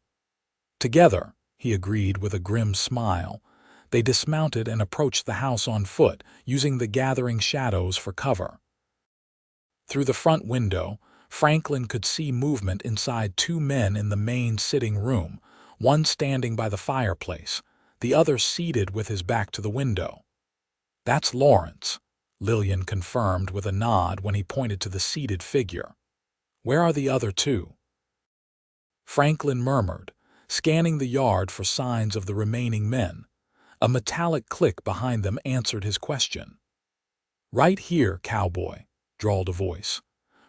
"Together," he agreed with a grim smile. They dismounted and approached the house on foot, using the gathering shadows for cover. Through the front window, Franklin could see movement inside two men in the main sitting room, one standing by the fireplace, the other seated with his back to the window. "That's Lawrence," Lillian confirmed with a nod when he pointed to the seated figure. "Where are the other two?" Franklin murmured, scanning the yard for signs of the remaining men. A metallic click behind them answered his question. "Right here, Cowboy," drawled a voice.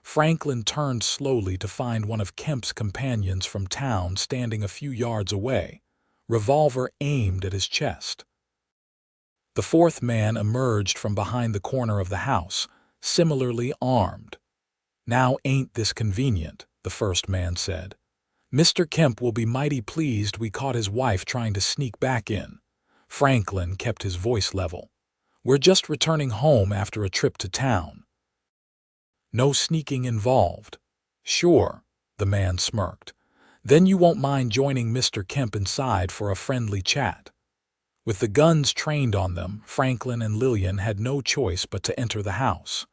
Franklin turned slowly to find one of Kemp's companions from town standing a few yards away, revolver aimed at his chest. The fourth man emerged from behind the corner of the house, similarly armed. "Now ain't this convenient," the first man said. "Mr. Kemp will be mighty pleased we caught his wife trying to sneak back in." Franklin kept his voice level. "We're just returning home after a trip to town. No sneaking involved." "Sure," the man smirked. "Then you won't mind joining Mr. Kemp inside for a friendly chat." With the guns trained on them, Franklin and Lillian had no choice but to enter the house.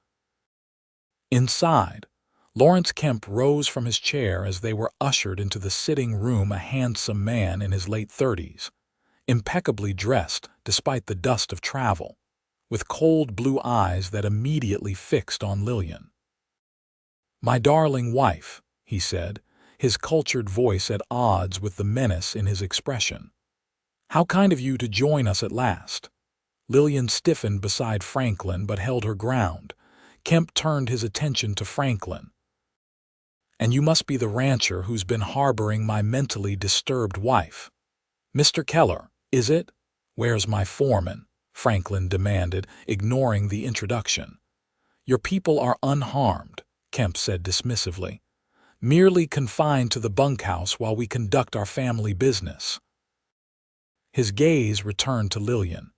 Inside, Lawrence Kemp rose from his chair as they were ushered into the sitting room, a handsome man in his late 30s, impeccably dressed despite the dust of travel, with cold blue eyes that immediately fixed on Lillian. "My darling wife," he said, his cultured voice at odds with the menace in his expression. "How kind of you to join us at last." Lillian stiffened beside Franklin but held her ground. Kemp turned his attention to Franklin. "And you must be the rancher who's been harboring my mentally disturbed wife." "Mr. Keller, is it?" "Where's my foreman?" Franklin demanded, ignoring the introduction. "Your people are unharmed," Kemp said dismissively. "Merely confined to the bunkhouse while we conduct our family business." His gaze returned to Lillian.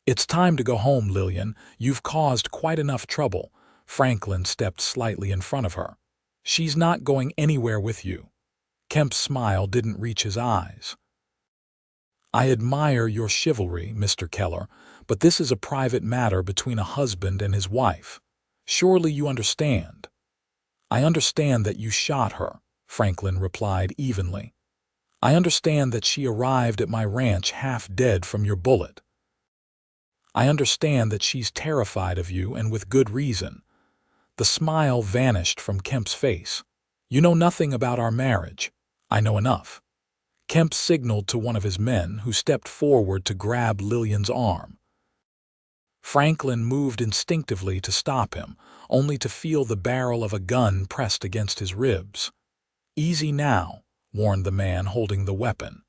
"It's time to go home, Lillian. You've caused quite enough trouble." Franklin stepped slightly in front of her. "She's not going anywhere with you." Kemp's smile didn't reach his eyes. "I admire your chivalry, Mr. Keller, but this is a private matter between a husband and his wife. Surely you understand." "I understand that you shot her," Franklin replied evenly. "I understand that she arrived at my ranch half dead from your bullet. I understand that she's terrified of you, and with good reason." The smile vanished from Kemp's face. "You know nothing about our marriage." "I know enough." Kemp signaled to one of his men, who stepped forward to grab Lillian's arm. Franklin moved instinctively to stop him, only to feel the barrel of a gun pressed against his ribs. "Easy now," warned the man holding the weapon.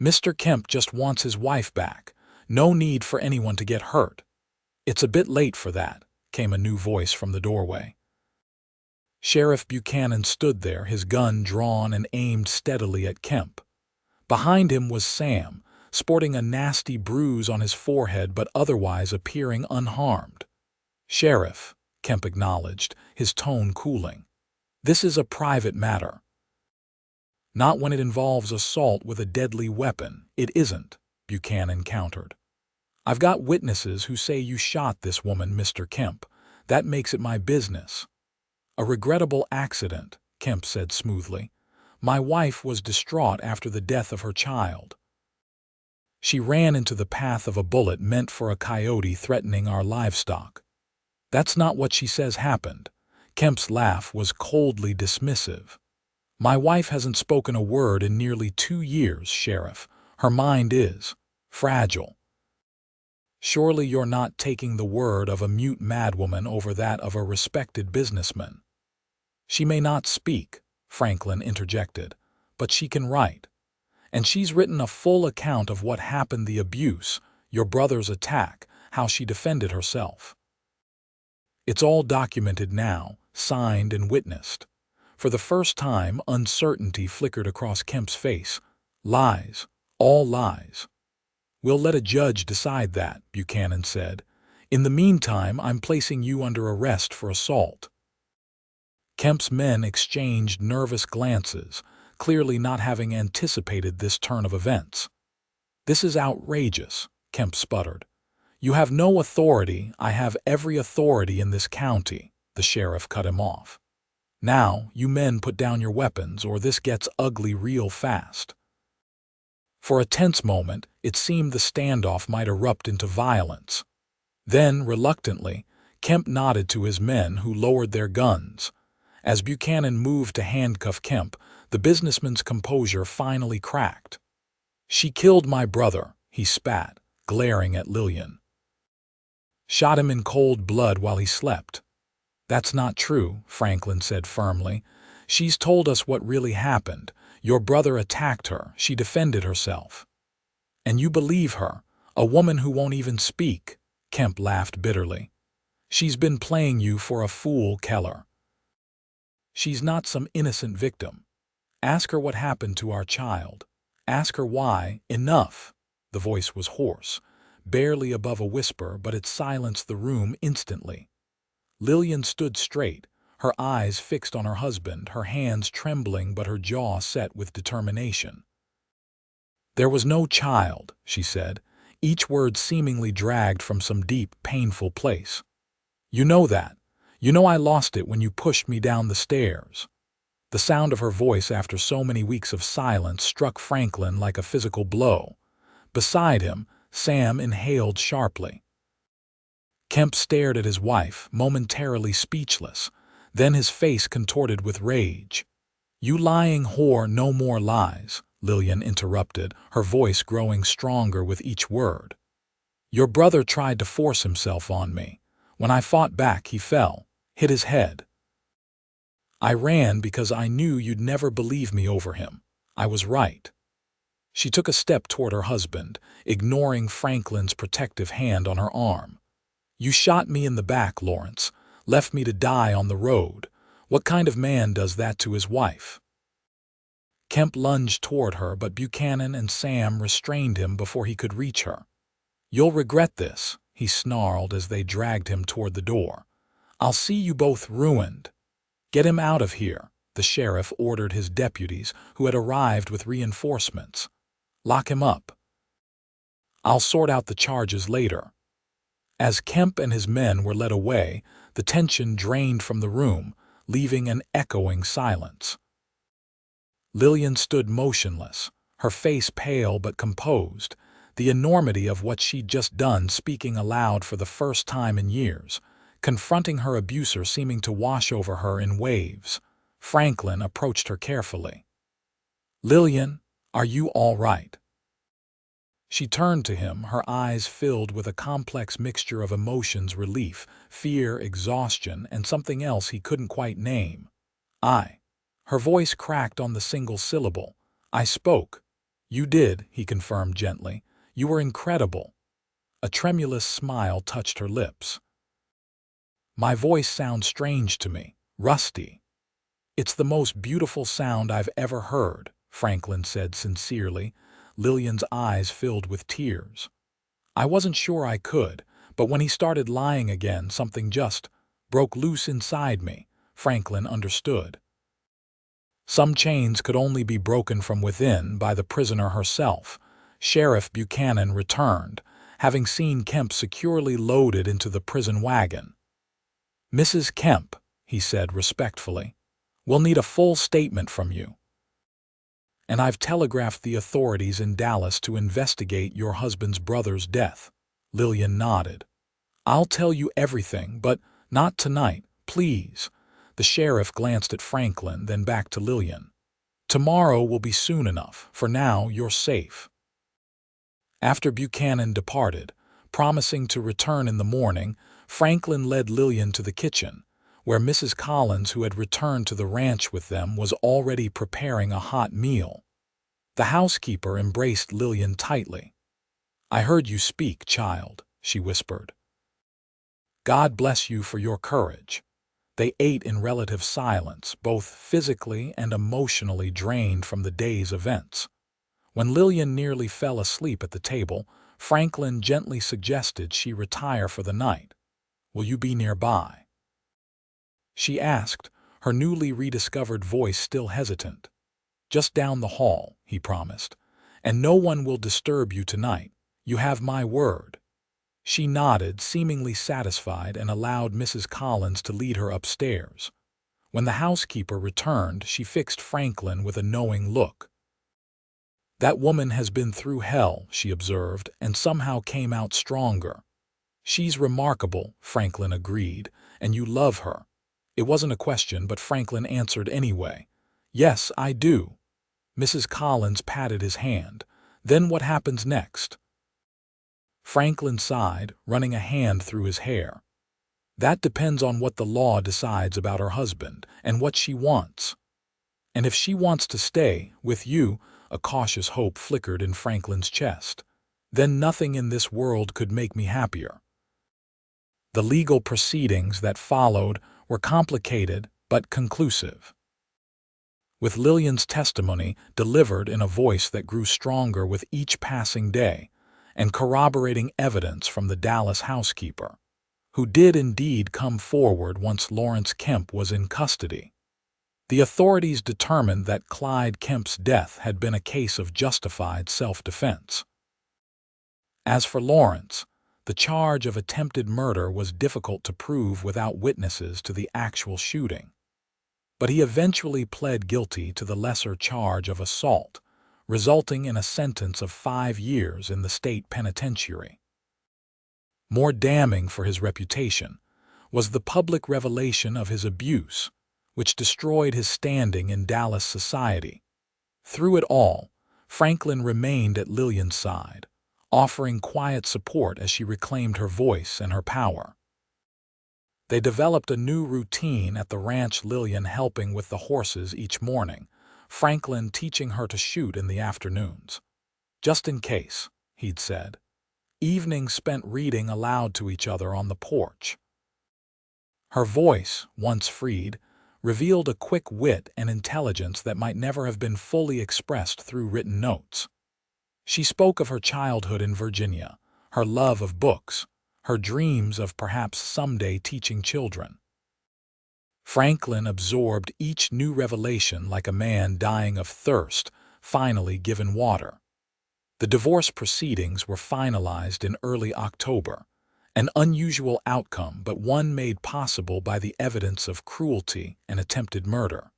"Mr. Kemp just wants his wife back. No need for anyone to get hurt." "It's a bit late for that," came a new voice from the doorway. Sheriff Buchanan stood there, his gun drawn and aimed steadily at Kemp. Behind him was Sam, sporting a nasty bruise on his forehead but otherwise appearing unharmed. "Sheriff," Kemp acknowledged, his tone cooling. "This is a private matter." "Not when it involves assault with a deadly weapon, it isn't," Buchanan countered. "I've got witnesses who say you shot this woman, Mr. Kemp. That makes it my business." "A regrettable accident," Kemp said smoothly. "My wife was distraught after the death of her child." She ran into the path of a bullet meant for a coyote threatening our livestock. That's not what she says happened. Kemp's laugh was coldly dismissive. My wife hasn't spoken a word in nearly 2 years, Sheriff. Her mind is fragile. Surely you're not taking the word of a mute madwoman over that of a respected businessman. She may not speak, Franklin interjected, but she can write. And she's written a full account of what happened, the abuse, your brother's attack, how she defended herself. It's all documented now, signed and witnessed. For the first time, uncertainty flickered across Kemp's face. Lies, all lies. We'll let a judge decide that, Buchanan said. In the meantime, I'm placing you under arrest for assault. Kemp's men exchanged nervous glances, clearly not having anticipated this turn of events. This is outrageous, Kemp sputtered. You have no authority. I have every authority in this county, the sheriff cut him off. Now, you men put down your weapons or this gets ugly real fast. For a tense moment, it seemed the standoff might erupt into violence. Then, reluctantly, Kemp nodded to his men who lowered their guns. As Buchanan moved to handcuff Kemp, the businessman's composure finally cracked. She killed my brother, he spat, glaring at Lillian. Shot him in cold blood while he slept. That's not true, Franklin said firmly. She's told us what really happened. Your brother attacked her. She defended herself. And you believe her, a woman who won't even speak, Kemp laughed bitterly. She's been playing you for a fool, Keller. She's not some innocent victim. Ask her what happened to our child. Ask her why. Enough. The voice was hoarse, barely above a whisper, but it silenced the room instantly. Lillian stood straight, her eyes fixed on her husband, her hands trembling but her jaw set with determination. There was no child, she said, each word seemingly dragged from some deep, painful place. You know that. You know I lost it when you pushed me down the stairs. The sound of her voice after so many weeks of silence struck Franklin like a physical blow. Beside him, Sam inhaled sharply. Kemp stared at his wife, momentarily speechless. Then his face contorted with rage. You lying whore, no more lies, Lillian interrupted, her voice growing stronger with each word. Your brother tried to force himself on me. When I fought back, he fell, hit his head. I ran because I knew you'd never believe me over him. I was right. She took a step toward her husband, ignoring Franklin's protective hand on her arm. You shot me in the back, Lawrence, left me to die on the road. What kind of man does that to his wife? Kemp lunged toward her, but Buchanan and Sam restrained him before he could reach her. You'll regret this, he snarled as they dragged him toward the door. I'll see you both ruined. Get him out of here, the sheriff ordered his deputies, who had arrived with reinforcements. Lock him up. I'll sort out the charges later. As Kemp and his men were led away, the tension drained from the room, leaving an echoing silence. Lillian stood motionless, her face pale but composed, the enormity of what she'd just done speaking aloud for the first time in years, confronting her abuser seeming to wash over her in waves. Franklin approached her carefully. Lillian, are you all right? She turned to him, her eyes filled with a complex mixture of emotions: relief, fear, exhaustion, and something else he couldn't quite name. Her voice cracked on the single syllable. I spoke. You did, he confirmed gently. You were incredible. A tremulous smile touched her lips. My voice sounds strange to me, rusty. It's the most beautiful sound I've ever heard, Franklin said sincerely, Lillian's eyes filled with tears. I wasn't sure I could, but when he started lying again, something just broke loose inside me, Franklin understood. Some chains could only be broken from within by the prisoner herself. Sheriff Buchanan returned, having seen Kemp securely loaded into the prison wagon. Mrs. Kemp, he said respectfully, we'll need a full statement from you. And I've telegraphed the authorities in Dallas to investigate your husband's brother's death. Lillian nodded. I'll tell you everything, but not tonight, please. The sheriff glanced at Franklin, then back to Lillian. Tomorrow will be soon enough. For now, you're safe. After Buchanan departed, promising to return in the morning, Franklin led Lillian to the kitchen, where Mrs. Collins, who had returned to the ranch with them, was already preparing a hot meal. The housekeeper embraced Lillian tightly. I heard you speak, child, she whispered. God bless you for your courage. They ate in relative silence, both physically and emotionally drained from the day's events. When Lillian nearly fell asleep at the table, Franklin gently suggested she retire for the night. Will you be nearby? She asked, her newly rediscovered voice still hesitant. Just down the hall, he promised. And no one will disturb you tonight. You have my word. She nodded, seemingly satisfied, and allowed Mrs. Collins to lead her upstairs. When the housekeeper returned, she fixed Franklin with a knowing look. That woman has been through hell, she observed, and somehow came out stronger. She's remarkable, Franklin agreed, and you love her. It wasn't a question, but Franklin answered anyway. Yes, I do. Mrs. Collins patted his hand. Then what happens next? Franklin sighed, running a hand through his hair. That depends on what the law decides about her husband and what she wants. And if she wants to stay with you, a cautious hope flickered in Franklin's chest, then nothing in this world could make me happier. The legal proceedings that followed were complicated but conclusive. With Lillian's testimony delivered in a voice that grew stronger with each passing day, and corroborating evidence from the Dallas housekeeper, who did indeed come forward once Lawrence Kemp was in custody, the authorities determined that Clyde Kemp's death had been a case of justified self-defense. As for Lawrence, the charge of attempted murder was difficult to prove without witnesses to the actual shooting. But he eventually pled guilty to the lesser charge of assault, resulting in a sentence of 5 years in the state penitentiary. More damning for his reputation was the public revelation of his abuse, which destroyed his standing in Dallas society. Through it all, Franklin remained at Lillian's side, offering quiet support as she reclaimed her voice and her power. They developed a new routine at the ranch, Lillian helping with the horses each morning, Franklin teaching her to shoot in the afternoons. Just in case, he'd said. Evenings spent reading aloud to each other on the porch. Her voice, once freed, revealed a quick wit and intelligence that might never have been fully expressed through written notes. She spoke of her childhood in Virginia, her love of books, her dreams of perhaps someday teaching children. Franklin absorbed each new revelation like a man dying of thirst, finally given water. The divorce proceedings were finalized in early October, an unusual outcome but one made possible by the evidence of cruelty and attempted murder.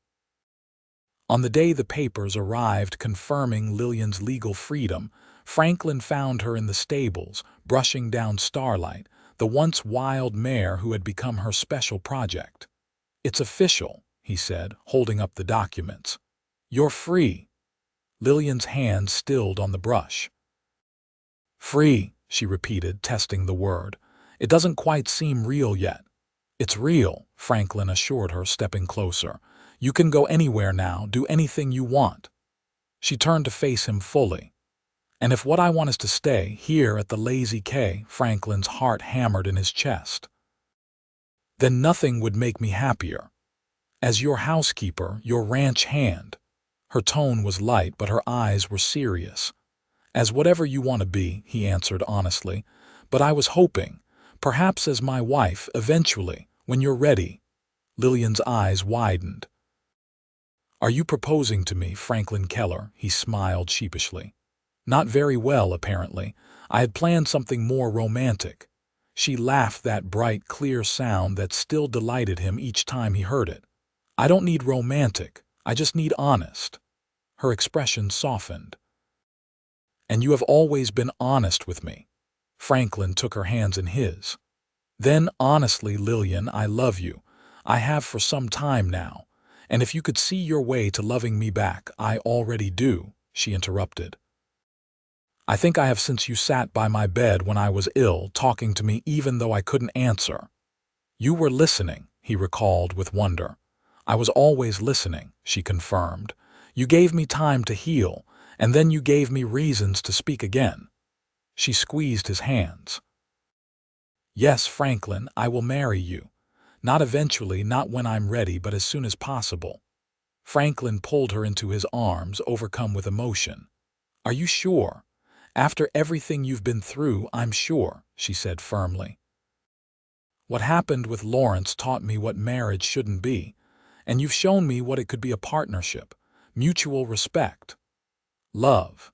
On the day the papers arrived confirming Lillian's legal freedom, Franklin found her in the stables, brushing down Starlight, the once wild mare who had become her special project. It's official, he said, holding up the documents. You're free. Lillian's hand stilled on the brush. Free, she repeated, testing the word. It doesn't quite seem real yet. It's real, Franklin assured her, stepping closer. You can go anywhere now, do anything you want. She turned to face him fully. And if what I want is to stay here at the Lazy K, Franklin's heart hammered in his chest, then nothing would make me happier. As your housekeeper, your ranch hand. Her tone was light, but her eyes were serious. As whatever you want to be, he answered honestly, but I was hoping, perhaps as my wife, eventually, when you're ready. Lillian's eyes widened. Are you proposing to me, Franklin Keller? He smiled sheepishly. Not very well, apparently. I had planned something more romantic. She laughed, that bright, clear sound that still delighted him each time he heard it. I don't need romantic. I just need honest. Her expression softened. "And you have always been honest with me." Franklin took her hands in his. "Then, honestly, Lillian, I love you. I have for some time now. And if you could see your way to loving me back, I already do," she interrupted. "I think I have since you sat by my bed when I was ill, talking to me even though I couldn't answer." "You were listening," he recalled with wonder. "I was always listening," she confirmed. "You gave me time to heal, and then you gave me reasons to speak again." She squeezed his hands. "Yes, Franklin, I will marry you. Not eventually, not when I'm ready, but as soon as possible." Franklin pulled her into his arms, overcome with emotion. "Are you sure? After everything you've been through, I'm sure," she said firmly. "What happened with Lawrence taught me what marriage shouldn't be, and you've shown me what it could be: a partnership, mutual respect, love."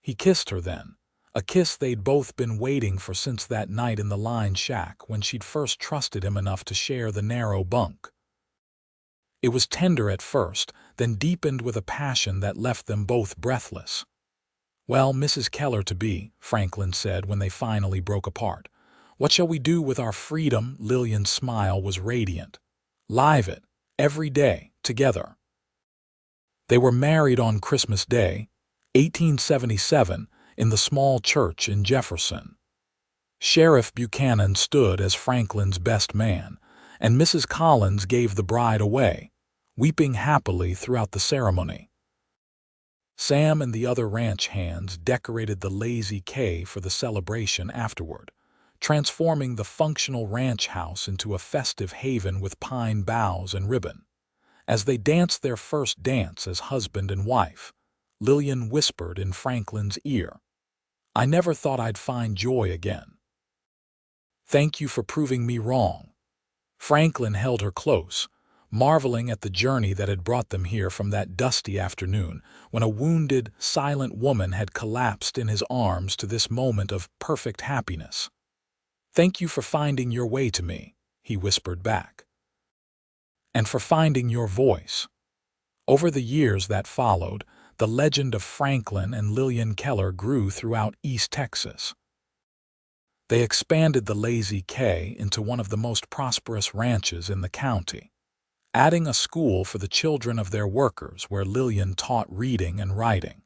He kissed her then, a kiss they'd both been waiting for since that night in the line shack when she'd first trusted him enough to share the narrow bunk. It was tender at first, then deepened with a passion that left them both breathless. "Well, Mrs. Keller-to-be," Franklin said when they finally broke apart, "what shall we do with our freedom?" Lillian's smile was radiant. "Live it, every day, together." They were married on Christmas Day, 1877, in the small church in Jefferson. Sheriff Buchanan stood as Franklin's best man, and Mrs. Collins gave the bride away, weeping happily throughout the ceremony. Sam and the other ranch hands decorated the Lazy K for the celebration afterward, transforming the functional ranch house into a festive haven with pine boughs and ribbon. As they danced their first dance as husband and wife, Lillian whispered in Franklin's ear, "I never thought I'd find joy again." "Thank you for proving me wrong." Franklin held her close, marveling at the journey that had brought them here from that dusty afternoon when a wounded, silent woman had collapsed in his arms to this moment of perfect happiness. "Thank you for finding your way to me," he whispered back. "And for finding your voice." Over the years that followed, the legend of Franklin and Lillian Keller grew throughout East Texas. They expanded the Lazy K into one of the most prosperous ranches in the county, adding a school for the children of their workers where Lillian taught reading and writing.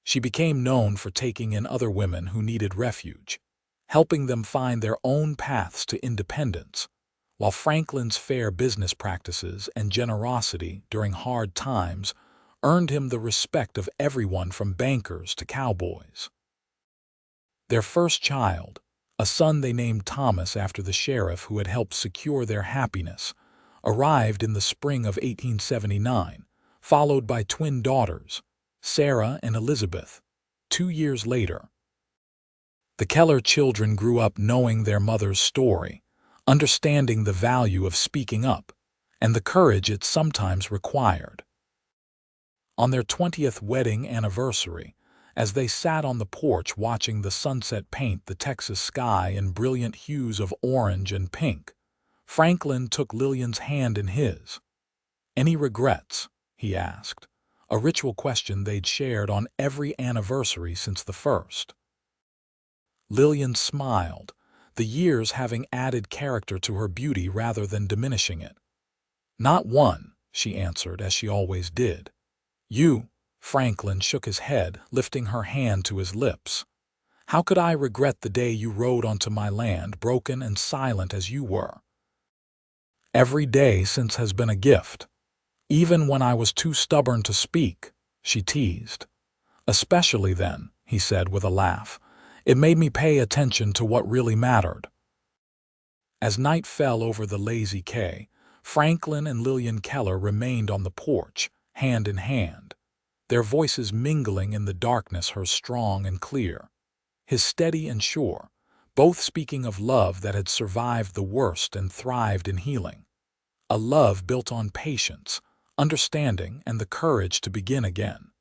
She became known for taking in other women who needed refuge, helping them find their own paths to independence, while Franklin's fair business practices and generosity during hard times earned him the respect of everyone from bankers to cowboys. Their first child, a son they named Thomas after the sheriff who had helped secure their happiness, arrived in the spring of 1879, followed by twin daughters, Sarah and Elizabeth, 2 years later. The Keller children grew up knowing their mother's story, understanding the value of speaking up, and the courage it sometimes required. On their 20th wedding anniversary, as they sat on the porch watching the sunset paint the Texas sky in brilliant hues of orange and pink, Franklin took Lillian's hand in his. "Any regrets?" he asked, a ritual question they'd shared on every anniversary since the first. Lillian smiled, the years having added character to her beauty rather than diminishing it. "Not one," she answered, as she always did. "You," Franklin shook his head, lifting her hand to his lips. "How could I regret the day you rode onto my land, broken and silent as you were? Every day since has been a gift. Even when I was too stubborn to speak," she teased. "Especially then," he said with a laugh. "It made me pay attention to what really mattered." As night fell over the Lazy K, Franklin and Lillian Keller remained on the porch, hand in hand, their voices mingling in the darkness, hers strong and clear, his steady and sure, both speaking of love that had survived the worst and thrived in healing. A love built on patience, understanding, and the courage to begin again.